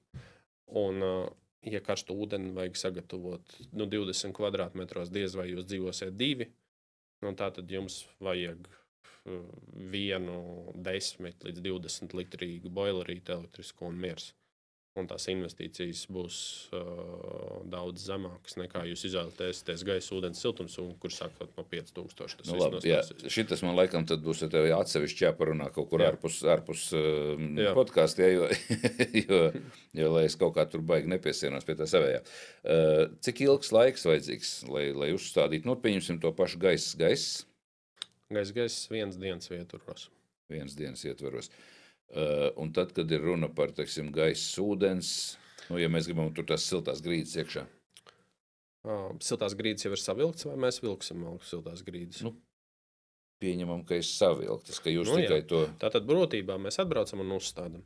Un ja karstu ūdeni vajag sagatavot 20 kvadrātmetros, diez vai jūs dzīvosiet 2, tā tad jums vajag 10 līdz 20 litrīgu boilerīti elektrisku un miers. Un tās investīcijas būs daudz zemākas nekā jūs izvēlaties gaisa ūdens siltumsūkni, kur sākot no 5,000. Labi, jā, šitas man laikam tad būs tev atsevišķi jāparunā kaut kur ārpus podkāstu, jo lai es kaut kā tur baigi nepiesienos pie tā savējā. Cik ilgs laiks vajadzīgs, lai uzstādītu, pieņemsim to pašu gaiss? Gaiss 1 dienas ietvaros. 1 dienas ietvaros. Un tad, kad ir runa par, teiksim, gaiss ūdens, ja mēs gribam tur tās siltās grīdas iekšā? Siltās grīdas jau ir savilktas, vai mēs vilksim vēl siltās grīdas? Nu, pieņemam, ka ir savilktas, ka jūs Nu, tikai jā. to... Tātad būtībā mēs atbraucam un uzstādam.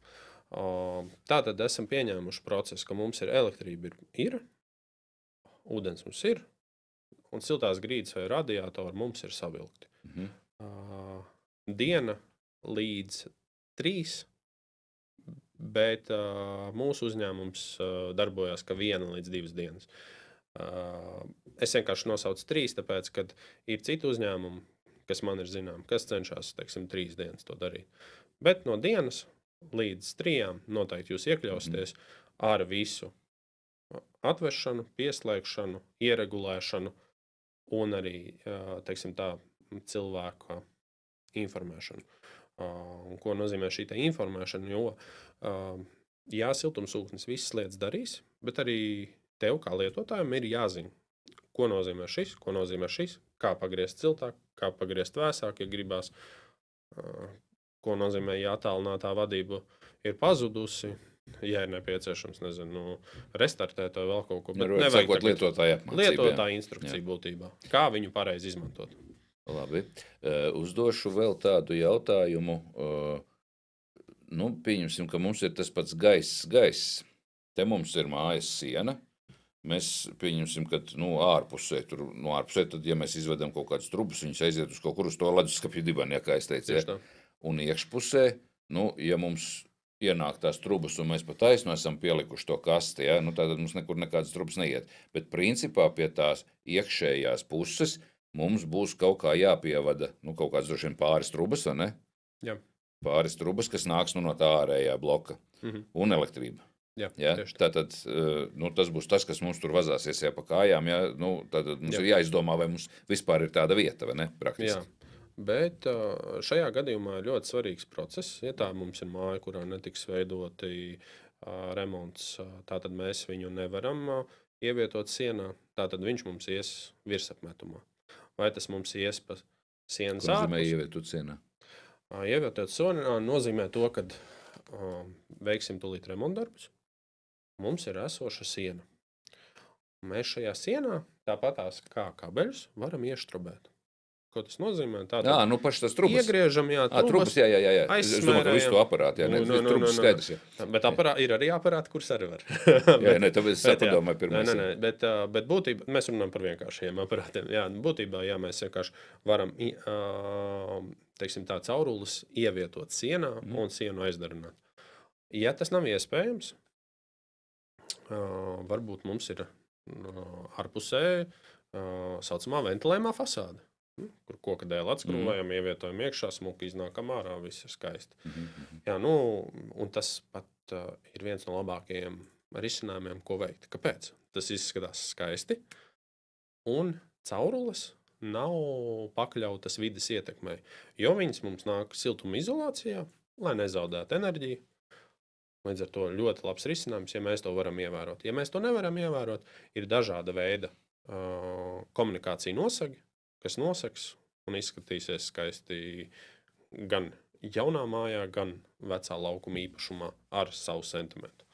Tātad esam pieņēmuši procesu, ka mums ir elektrība, ir ūdens mums ir, un siltās grīdas vai radiatori mums ir savilkti. Diena līdz 3, bet mūsu uzņēmums darbojās ka 1 līdz 2 dienas. Es vienkārši nosaucu 3, tāpēc, kad ir citi uzņēmumi, kas man ir zinām, kas cenšas, teiksim, 3 dienas to darīt. Bet no dienas līdz 3 noteikti jūs iekļausieties ar visu atvešanu, pieslēgšanu, ieregulēšanu un arī, teiksim tā, cilvēku informēšanu. Ko nozīmē šī informēšana, jo jā, siltumsūknis visas lietas darīs, bet arī tev kā lietotājiem ir jāzina, ko nozīmē šis, kā pagriezt siltāk, kā pagriezt vēsāk, ja gribās, ko nozīmē, ja attālinātā vadība ir pazudusi, ja ir nepieciešams, nezinu, restartēt vai vēl kaut ko. Bet nevajag lietotāja instrukciju būtībā. Kā viņu pareizi izmantot? Labi. Uzdošu vēl tādu jautājumu. Pieņemsim, ka mums ir tas pats gaiss. Te mums ir mājas siena. Mēs pieņemsim, ka ārpusē, tad, ja mēs izvedam kaut kādus trubus, viņus aiziet uz kaut kur uz to leduskapju dibani, ja kā es teicu. Ja? Un iekšpusē, ja mums ienāk tās trubas, un mēs pa taisnu esam pielikuši to kasti, ja? Tātad mums nekur nekādas trubas neiet. Bet principā pie tās iekšējās puses mums būs kaut kā jāpievada, kaut kāds droši vien pāris trubas, vai ne? Jā. Pāris trubas, kas nāks no tā ārējā bloka un elektrība. Jā, tātad tas būs tas, kas mums tur vazāsies pa kājām. Ja? Tātad mums ir jāizdomā, vai mums vispār ir tāda vieta, vai ne? Praktiski. Jā. Bet šajā gadījumā ir ļoti svarīgs process. Ja tā mums ir māja, kurā netiks veidoti remonts, tātad mēs viņu nevaram ievietot sienā, tātad viņš mums ies virsapmetumā. Vai tas mums ies pa sienas ārpus? Ko nozīmē ievietot sienā? Ievietot sienā nozīmē to, ka veiksim tūlīt remontdarbus. Mums ir esoša siena. Mēs šajā sienā, tāpatās kā kabeļus, varam ieštrubēt. Ko tas nozīmē? Jā, paši tas trubas. Iegriežam, trubas, jā. Es domāju, ka visu to aparātu, trubas skaidrs. Bet ir arī aparāti, kurus arī var. Tāpēc es padomāju pirmais. Bet būtībā, mēs runājam par vienkāršiem aparātiem. Jā, būtībā, mēs vienkārši varam, teiksim tā, caurules ievietot sienā un sienu aizdarināt. Ja tas nav iespējams, varbūt mums ir ārpusē saucamā ventilējumā fasāde, kur koka dēli atskrūvējam, ievietojam iekšā, smuki iznākam ārā, viss ir skaisti. Jā, un tas pat ir viens no labākajiem risinājumiem, ko veikt. Kāpēc? Tas izskatās skaisti, un caurules nav pakļautas vides ietekmei, jo viņas mums nāk siltuma izolācijā, lai nezaudētu enerģiju. Līdz ar to ļoti labs risinājums, ja mēs to varam ievērot. Ja mēs to nevaram ievērot, ir dažāda veida komunikācija nosagi, kas nosaks un izskatīsies skaisti gan jaunā mājā, gan vecā laukuma īpašumā ar savu sentimentu.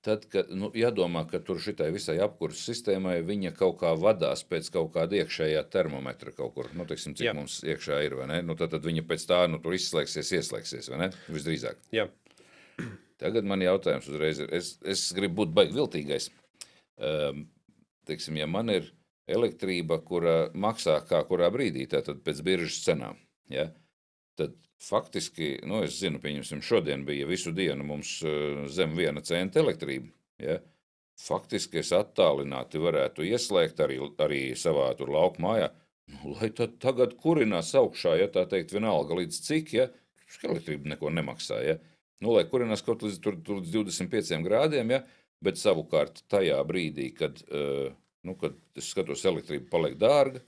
Tad, kad jādomā, ka tur šitai visai apkures sistēmai viņa kaut kā vadās pēc kaut kāda iekšējā termometra kaut kur, teiksim, cik mums iekšā ir, vai ne? Tad viņa pēc tā, tur izslēgsies, ieslēgsies, vai ne? Visdrīzāk. Jā. Tagad man jautājums uzreiz ir, es gribu būt baigi viltīgais. Teiksim, ja man ir elektrība, kura maksā kā kurā brīdī, tātad pēc biržas cenām, ja? Tad faktiski, es zinu, pieņemsim, šodien bija visu dienu mums zem 1 centa elektrība. Ja? Faktiski es attālināti varētu ieslēgt arī savā tur lauku mājā, lai tad tagad kurinās augšā, ja tā teikt, vienalga līdz cik, ja? Elektrība neko nemaksā, ja? Lai kurinās kaut līdz 25 grādiem, ja? Bet savukārt tajā brīdī, kad es skatos, elektrība paliek dārga,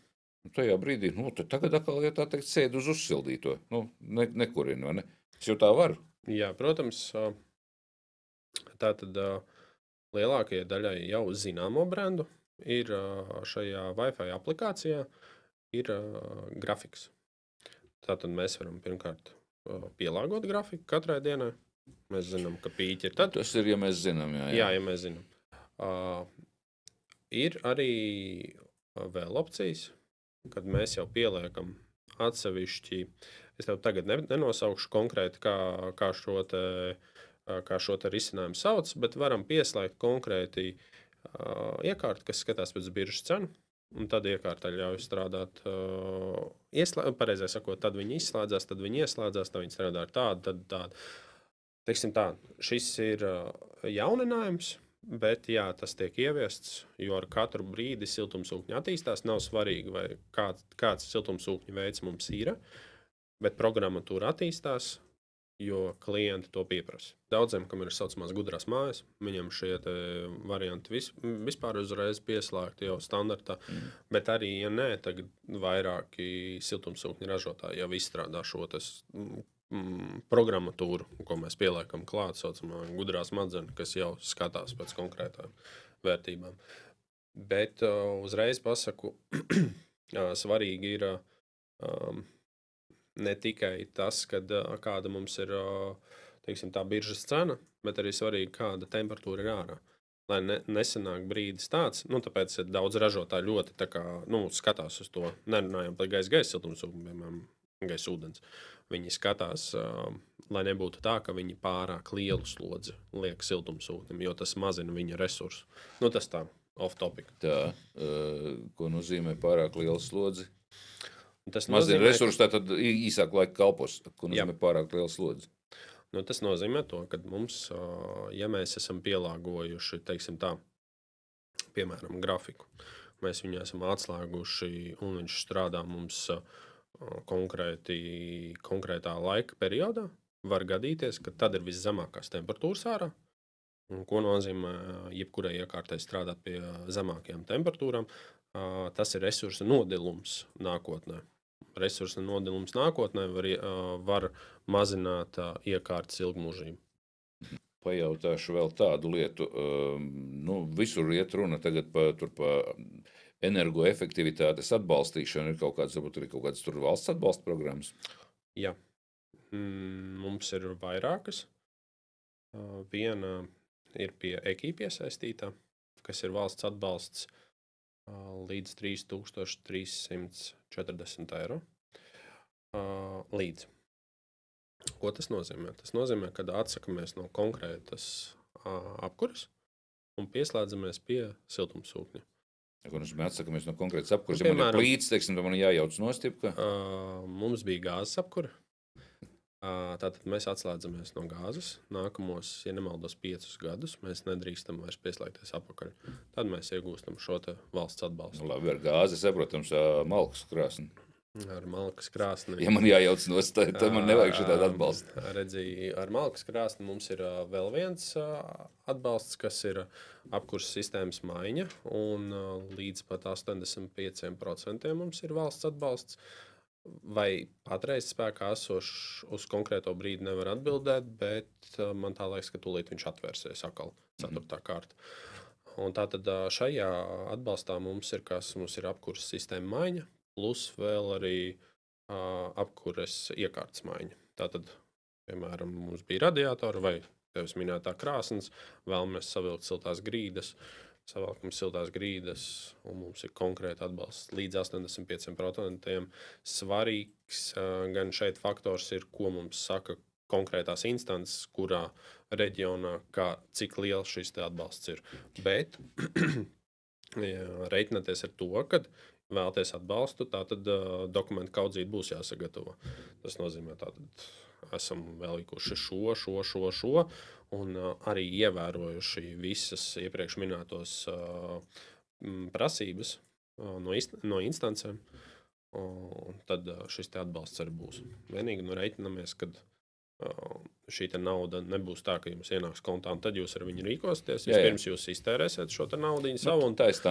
tajā brīdī, tad tagad atkal, ja tā teikt, sēd uz uzsildīto. Nekurina, vai ne? Es jau tā varu. Jā, protams, tātad lielākajai daļai jau zināmo brendu ir šajā Wi-Fi aplikācijā ir grafiks. Tātad mēs varam pirmkārt pielāgot grafiku katrai dienai. Mēs zinām, ka pīķi ir tad. Tas ir, ja mēs zinām, jā. Jā, ja mēs zinām. Ir arī vēl opcijas, kad mēs jau pieliekam atsevišķi. Es tev tagad nenosaukšu konkrēti, kā šo te risinājumu sauc, bet varam pieslēgt konkrēti iekārtu, kas skatās pēc biržas cenu. Un tad iekārta ļauj strādāt, pareizāk sakot, tad viņi izslēdzās, tad viņi ieslēdzās, tad viņi strādā ar tādu, tad tādu. Teiksim tā, šis ir jauninājums, bet jā, tas tiek ieviests, jo ar katru brīdi siltumsūkņi attīstās. Nav svarīgi, vai kāds siltumsūkņu veids mums ir, bet programmatūra attīstās, jo klienti to pieprasa. Daudziem, kam ir saucamās gudrās mājas, viņam šie varianti vispār uzreiz pieslēgti jau standartā, bet arī, ja nē, tagad vairāki siltumsūkņu ražotāji jau izstrādā šo programmatūru, ko mēs pieliekam klāt, saucamā gudrā smadzenes, kas jau skatās pēc konkrētām vērtībām. Bet uzreiz pasaku, svarīgi ir ne tikai tas, kāda mums ir teiksim, tā biržas cena, bet arī svarīgi, kāda temperatūra ir ārā. Lai nesanāk brīdis tāds, tāpēc daudz ražotāji ļoti skatās uz to. Nerunājam par gaisa siltumsūkni, piemēram, gaisa ūdens. Viņi skatās, lai nebūtu tā, ka viņi pārāk lielu slodzi liek siltumsūknim, jo tas mazina viņa resursu. Tas tā, off topic. Tā, ko nozīmē pārāk liela slodzi? Tas mazina resursus, tātad īsāk laika kalpos, ko nozīmē pārāk liela slodzi. Tas nozīmē to, ka mums, ja mēs esam pielāgojuši, teiksim tā, piemēram, grafiku, mēs viņu esam atslēguši un viņš strādā mums konkrētā laika periodā, var gadīties, ka tad ir viszemākās temperatūras ārā. Un ko nozīmē, jebkurai iekārtai strādāt pie zemākajām temperatūrām, tas ir resursa nodilums nākotnē. Resursa nodilums nākotnē var mazināt iekārtas ilgmūžību. Pajautāšu vēl tādu lietu. Visur iet runa tagad par energoefektivitātes atbalstīšanu. Ir kaut kādas tur valsts atbalsta programmas? Jā. Mums ir vairākas. Viena ir pie EKI piesaistītā, kas ir valsts atbalsts līdz 3340 eiro. Līdz. Ko tas nozīmē? Tas nozīmē, ka atsakamies no konkrētas apkuras un pieslēdzamies pie siltumsūkņa. Ko nozīmē atsakamies no konkrētas apkuras? Ja man ir plīts, teiksim, tad man jājauc nostipka? Mums bija gāzes apkura. Tātad mēs atslēdzamies no gāzes. Nākamos, ja nemaldos 5 gadus, mēs nedrīkstam vairs pieslēgties apakaļ. Tad mēs iegūstam šo te valsts atbalstu. Labi, ar gāzi, saprotams, malkas krāsni. Ar malkas krāsni. Ja man jājauc nost, tad man nevajag šādu atbalstu. Redzi, ar malkas krāsni mums ir vēl viens atbalsts, kas ir apkurses sistēmas maiņa, un līdz pat 85% mums ir valsts atbalsts. Vai patreiz spēkā esošs uz konkrēto brīdi nevar atbildēt, bet man tā liekas, ka tūlīt viņš atvērsies atkal 4. kārta. Un tātad šajā atbalstā mums ir apkurses sistēma maiņa, plus vēl arī apkures iekārtas maiņa. Tātad, piemēram, mums bija radiatori vai tevis minētā krāsnes, vēlamies savilkt siltās grīdas, savalkam siltās grīdas, un mums ir konkrēti atbalsts līdz 85%. Svarīgs gan šeit faktors ir, ko mums saka konkrētās instances, kurā reģionā, cik liels šis te atbalsts ir. Bet reiķināties ar to, ka vēlaties atbalstu, tātad dokumentu kaudzīti būs jāsagatavo. Tas nozīmē, tātad esam vēlīkuši šo, un arī ievērojuši visas iepriekš minētos prasības no instancēm, un tad šis te atbalsts arī būs. Vienīgi reiķinamies, kad šī te nauda nebūs tā, ka jums ienāks kontā, un tad jūs ar viņu rīkosieties. Vispirms jūs iztērēsiet šo te naudiņu savu, un tad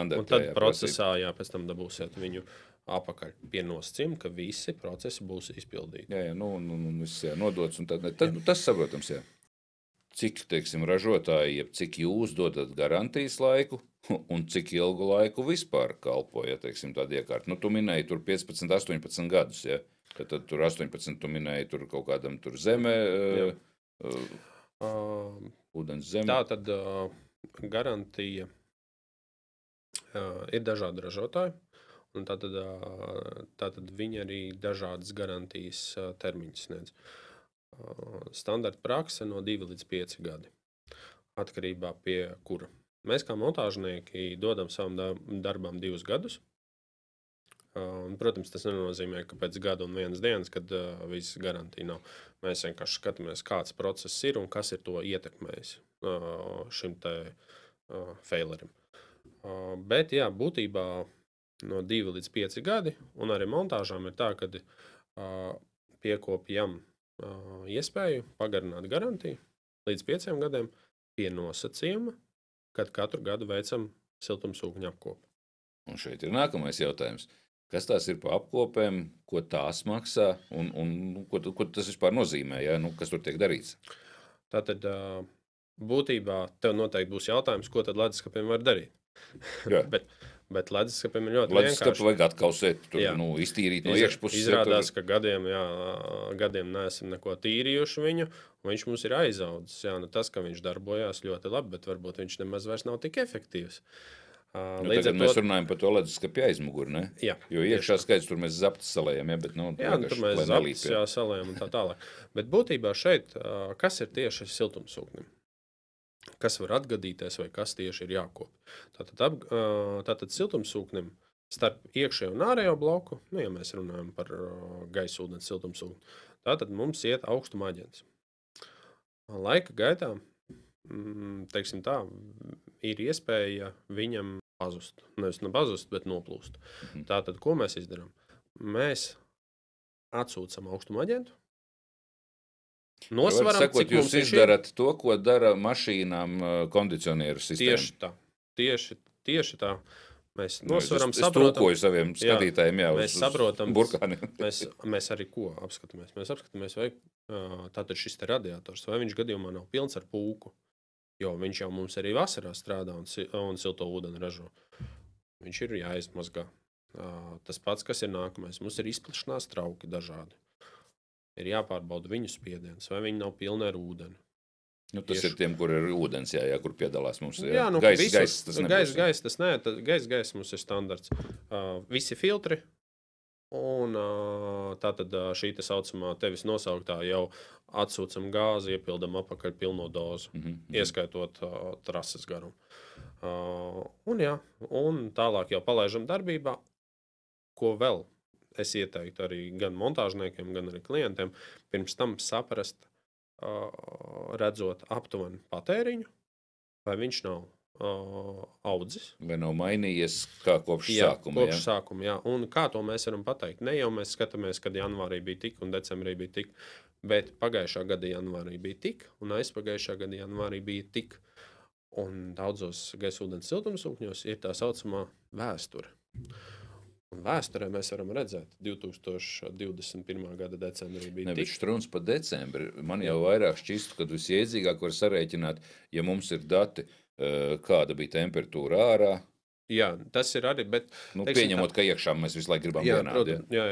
procesā pēc tam dabūsiet viņu apakaļ pie nosacījuma, ka visi procesi būs izpildīti. Viss nodots, un tad tas saprotams, jā. Cik, teiksim, ražotāji, cik jūs dodat garantijas laiku, un cik ilgu laiku vispār kalpoja, teiksim, tāda iekārta. Tu minēji tur 15, 18 gadus, ja? Tad tur 18 tu minēji tur kaut kādam tur zeme, ūdens zeme. Tā tad garantija Ir dažādi ražotāji, un tātad viņi arī dažādas garantijas termiņus sniedz. Standarta prakse no 2 līdz 5 gadi, atkarībā pie kura. Mēs kā montāžnieki dodam savam darbam 2 gadus. Protams, tas nenozīmē, ka pēc gada un 1 dienas, kad viss garantija nav. Mēs vienkārši skatāmies, kāds process ir un kas ir to ietekmējis šim te failerim. Bet, jā, būtībā no 2 līdz 5 gadi, un arī montāžām ir tā, ka piekopjam iespēju pagarināt garantiju līdz 5 gadiem pie nosacījuma, kad katru gadu veicam siltumsūkņu apkopi. Un šeit ir nākamais jautājums. Kas tās ir pa apkopēm, ko tās maksā un ko tas vispār nozīmē, ja? Kas tur tiek darīts? Tātad būtībā tev noteikti būs jautājums, ko tad leduskapiem var darīt. bet leduskapiem ir ļoti vienkārši. Leduskapu vajag atkausēt, iztīrīt no iekšpuses. Izrādās, ka gadiem neesam neko tīrījuši viņu, un viņš mums ir aizaudzis. Tas, ka viņš darbojās ļoti labi, bet varbūt viņš nemaz vairs nav tik efektīvs. Tagad mēs runājam par to leduskapi aizmuguri, ne? Jā. Jo iekšā skaidrs, tur mēs zaptas salējam, bet tur mēs zaptas salējam un tā tālāk. Bet būtībā šeit, kas ir tieši siltumsūknim? Kas var atgadīties vai kas tieši ir jākop? Tātad siltumsūknim starp iekšējo un ārējo bloku, ja mēs runājam par gaisa ūdens siltumsūkni, tātad mums iet augstuma aģents. Laika gaitā, teiksim tā, ir iespēja viņam pazust. Nevis pazust, bet noplūst. Tātad, ko mēs izdarām? Mēs atsūcam augstuma aģentu. Nosvaram, cik mums jūs izdarat to, ko dara mašīnām kondicionieru sistēma. Tieši tā. Mēs nosvaram, es tulkoju saviem skatītājiem, mēs saprotam, burkāniem. Mēs arī ko apskatāmies? Mēs apskatāmies, vai tātad šis te radiators, vai viņš gadījumā nav pilns ar pūku. Jo viņš jau mums arī vasarā strādā un silto ūdeni ražo. Viņš ir jāizmazgā. Tas pats, kas ir nākamais. Mums ir izplašanās trauki dažādi. Ir jāpārbauda viņu spiediens, vai viņi nav pilni ar ūdeni. Tas ir tiem, kur ir ūdens, kur piedalās mums. Gaisa tas nē, gaisa mums ir standarts. Visi filtri. Un tātad šī te saucamā tevis nosauktā jau atsūcam gāzi, iepildam apakaļ pilno dozu, ieskaitot trases garumu. Un tālāk jau palaižam darbībā, ko vēl es ieteiktu arī gan montāžniekiem, gan arī klientiem, pirms tam saprast, redzot aptuveni patēriņu, vai viņš nav audzis. Vai nav mainījies kā kopš sākuma? Kopš sākuma, jā. Un kā to mēs varam pateikt? Ne jau mēs skatāmies, kad janvārī bija tik un decembrī bija tik, bet pagājušā gada janvārī bija tik un aizpagājušā gada janvārī bija tik. Un daudzos gaisa ūdens siltumsūkņos ir tā saucamā vēsture. Un vēsturē mēs varam redzēt, 2021. gada decembrī bija tik. Bet struns pa decembri. Man jau vairāk šķistu, kad visiedzīgāk var sarēķināt, ja mums ir dati, kāda bija temperatūra ārā. Jā, tas ir arī, bet... pieņemot, ka iekšā mēs visu laiku gribam vienādi. Jā,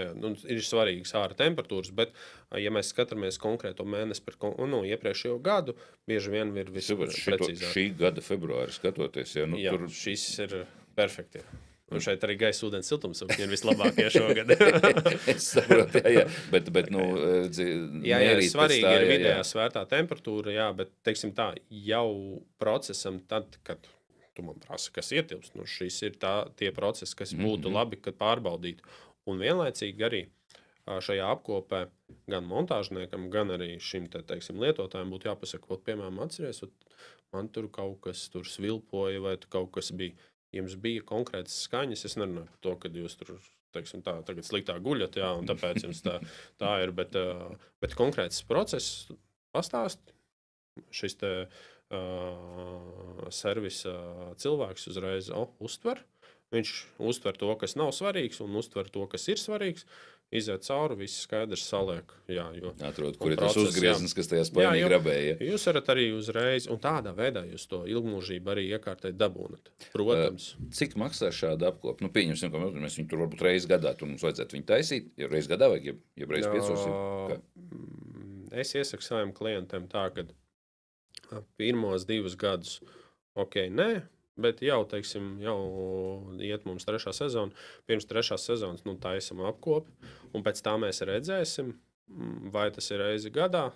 ir svarīgas āra temperatūras, bet, ja mēs skatāmies konkrēto mēnesi par iepriekšējo gadu, bieži vien ir visprecīzāk. Šī gada februāri skatoties, tur... šis ir perfekti. Un šeit arī gaisa ūdens siltumsūkņi ir vislabākie šogad. Es saprotu, bet svarīgi ir vidējā svērtā temperatūra, bet, teiksim tā, jau procesam tad, kad tu man prasa, kas ietilpst, šis ir tie procesi, kas būtu labi, kad pārbaudītu. Un vienlaicīgi arī šajā apkopē gan montāžniekam, gan arī šim teiksim, lietotājiem būtu jāpasaka, piemēram, atceries, man tur kaut kas tur svilpoja vai kaut kas bija. Jums bija konkrētas skaņas, es nerunāju par to, kad jūs tur, teiksim tā, tagad sliktā guļat, un tāpēc jums tā ir, bet konkrēts process pastāst, šis te servisa cilvēks uzreiz uztver, viņš uztver to, kas nav svarīgs, un uztver to, kas ir svarīgs, iziet cauri, viss skaidrs saliek. Atrod, kur ir tas uzgrieznis, kas tajā spainī grabēja. Jūs varat arī uzreiz, un tādā veidā jūs to ilgmūžību arī iekārtēt dabūnat. Protams. Cik maksā šāda apkopa? Pieņemsim, ka mēs viņu tur varbūt reizi gadā, tur mums vajadzētu viņu taisīt, ja reizi gadā vai ja reizi 5. Es iesaku saviem klientiem tā, ka pirmos 2 gadus, nē, Bet jau, teiksim, jau iet mums 3. sezona. Pirms 3. sezonas taisam apkopi, un pēc tā mēs redzēsim, vai tas ir reizi gadā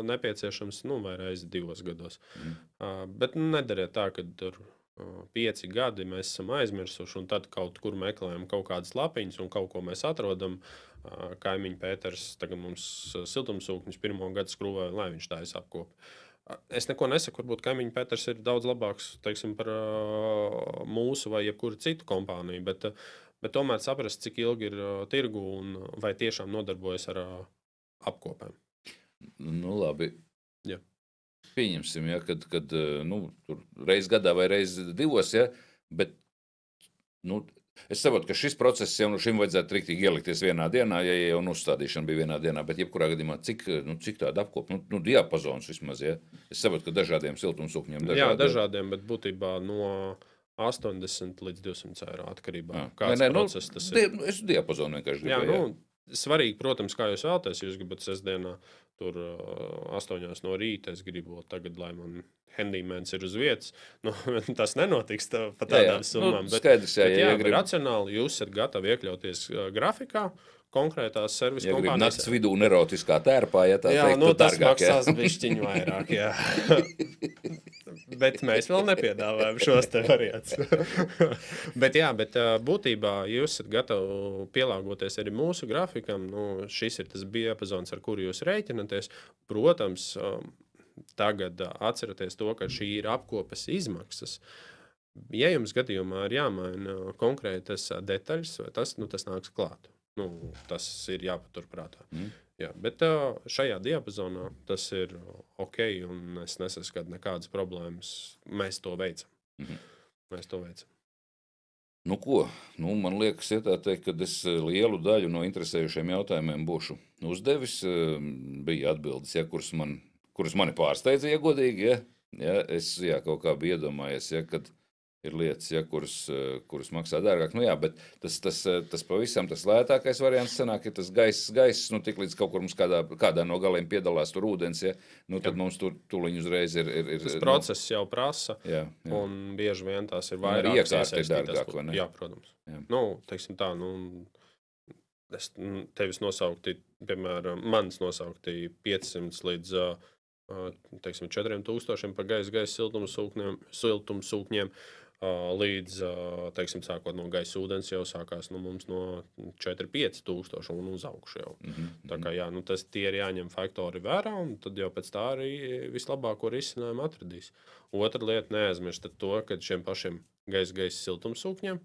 nepieciešams, vai reizi 2 gados. Bet nedariet tā, ka tur 5 gadi mēs esam aizmirsuši, un tad kaut kur meklējam kaut kādas lapiņas, un kaut ko mēs atrodam. Kaimiņš Pēters tagad mums siltumsūkņus 1. gadu skrūvē, lai viņš taisa apkopi. Es neko nesaku, varbūt kaimiņš Pēters ir daudz labāks, teiksim, par mūsu vai jebkuru citu kompāniju, bet tomēr saprast, cik ilgi ir tirgu un vai tiešām nodarbojas ar apkopēm. Nu, labi. Jā. Pieņemsim, ja, kad tur reiz gadā vai reiz 2, ja, bet es saprotu, ka šis process jau šim vajadzētu riktīgi ielikties vienā dienā, ja jau uzstādīšana bija vienā dienā, bet jebkurā gadījumā cik tāda apkopa, diapazons vismaz, ja? Es saprotu, ka dažādiem siltumsūkņiem Jā, dažādiem, bet būtībā no 80 līdz 200 eiro atkarībā. Kāds process tas ir? Es diapazonu vienkārši gribēju. Svarīgi, protams, kā jūs vēlaties, jūs gribat sestdienā tur 8 no rīta, es gribu tagad, lai man handymans ir uz vietas. Tas nenotiks pa tādām summām. Skaidrs, jā, racionāli jūs esat gatavi iekļauties grafikā, konkrētās servisa kompānijas. Ja grib nakts vidū nerotiskā tērpā, ja tā teikt, tas maksās bišķiņu vairāk, jā. Bet mēs vēl nepiedāvājam šos te variants. bet būtībā jūs esat gatavi pielāgoties arī mūsu grafikam. Šis ir tas diapazons, ar kuru jūs rēķinaties. Protams, tagad atceraties to, ka šī ir apkopes izmaksas. Ja jums gadījumā ir jāmaina konkrētas detaļas, tas nāks klāt. Tas ir jāpaturprātā. Jā, bet šajā diapazonā tas ir ok, un es nesaskatu nekādas problēmas. Mēs to veicam. Mēs to veicam. Ko? Man liekas, ja tā teikt, ka es lielu daļu no interesējušiem jautājumiem būšu uzdevis. Bija atbildes, kuras mani pārsteidza, ja godīgi. Ja? Es kaut kā biju iedomājies, kad ir lietas, kuras maksā dārgāk. Bet tas pavisam tas lētākais variants sanāk, ja tas gaiss, tik līdz kaut kur mums kādā no galiem piedalās tur ūdens, tad mums tur tuliņ uzreiz ir. Tas process jau prasa, un bieži vien tās ir vairākas iesaistītās. Jā, protams. Jā. Teiksim tā, es tevis nosaukti, piemēram, manis nosaukti 500 līdz 4000 par gaisa siltumsūkņiem. Līdz, sākot no gaisa ūdens, jau sākās mums no 4-5 tūkstoši un uz augšu jau. Tā kā tie ir jāņem faktori vērā, un tad jau pēc tā arī vislabāko risinājumu atradīs. Otra lieta, neaizmirstiet to, ka šiem pašiem gaisa siltumsūkņiem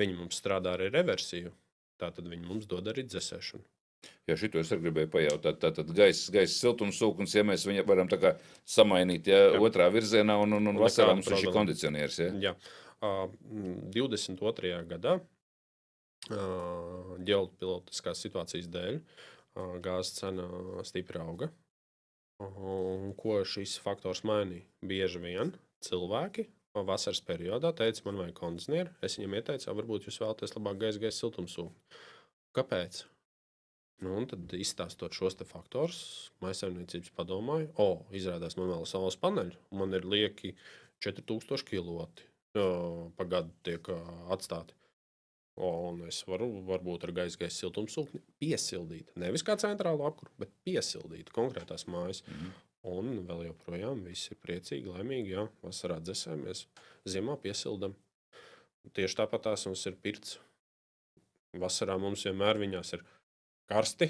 viņi mums strādā arī reversiju, tātad viņi mums dod arī dzesēšanu. Jā, šito es arī gribēju pajautāt. Tātad gaisa siltumsūknis, ja mēs viņu varam tā kā samainīt otrā virzienā un vasarā mums ir šī kondicionieris. Jā. 22. gadā ģeopolitiskās situācijas dēļ gāzes cena stipri auga. Un ko šis faktors mainīja? Bieži vien cilvēki vasaras periodā teica, man vajag kondicionieri. Es viņam ieteicu, varbūt jūs vēlaties labāk gaisa siltumsūkni. Kāpēc? Un tad izstāstot šos te faktorus, mājsaimniecības padomāju, izrādās man vēl saules paneļi, man ir lieki 4000 kilowati pa gadu tiek atstāti. Un es varu varbūt ar gaisa siltumsūkni piesildīt. Nevis kā centrālo apkuru, bet piesildīt konkrētās mājas. Un vēl joprojām visi ir priecīgi, laimīgi, jā, vasarā dzesējamies, ziemā piesildam. Tieši tāpat tās mums ir pirts. Vasarā mums vienmēr viņās ir karsti.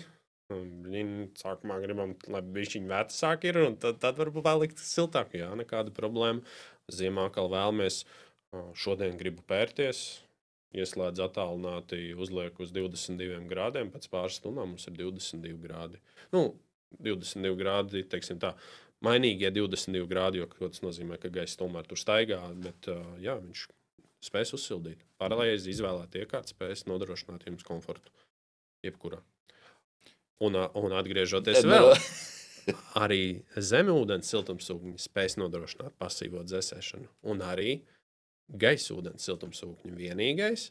Sākumā gribam, lai bišķiņ vēsāk ir, un tad varbūt palikt siltāk. Jā, nekāda problēma. Ziemā kā vēlamies, šodien gribu pērties, ieslēdz attālināti, uzliek uz 22 grādiem, pēc pāris stundām mums ir 22 grādi. 22 grādi, teiksim tā, mainīgie 22 grādi, jo tas nozīmē, ka gaiss tomēr tur staigā, bet jā, viņš spēs uzsildīt. Paralēli izvēlēt iekārtu, spēs nodrošināt jums komfortu jebkurā. Un atgriežoties vēl, arī zemūdens siltumsūkņi spēs nodrošināt pasīvo dzesēšanu. Un arī gaisūdens siltumsūkņi vienīgais.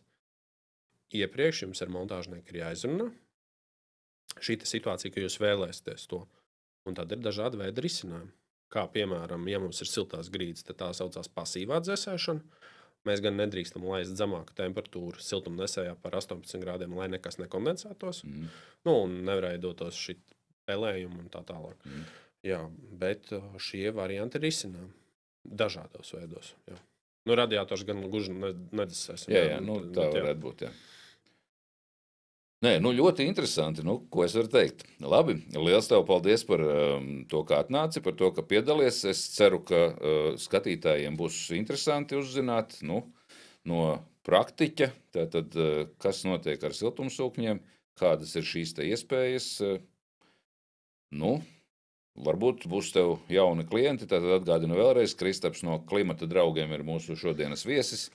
Iepriekš jums ar montāžnieku ir jāizrunā šī situācija, ka jūs vēlēsieties to. Un tad ir dažādi veidi risinājumi. kā piemēram, ja mums ir siltās grīdas, tad tā saucās pasīvā dzēsēšana. Mēs gan nedrīkstam laist zemāku temperatūru siltumnesējā par 18 grādiem, lai nekas nekondensētos. Nu, un nevarēdotos šī pelējuma un tā tālāk. Jā, bet šie varianti ir izcinām dažādos veidos. Jā. Nu, radiators gan gluži nedasēs. Jā, nu, tā varētu būt, jā. Nē, nu ļoti interesanti, nu, ko es varu teikt. Labi, liels tev paldies par to, kā atnāci, par to, ka piedalies. Es ceru, ka skatītājiem būs interesanti uzzināt, nu, no praktiķa, tātad, kas notiek ar siltumsūkņiem, kādas ir šīs te iespējas. Nu, varbūt būs tev jauni klienti, tātad atgādinu vēlreiz, Kristaps no Klimata draugiem ir mūsu šodienas viesis.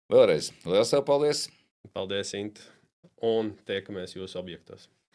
Vēlreiz, liels tev paldies! Paldies, Int! Un tiekamies jūsu objektos.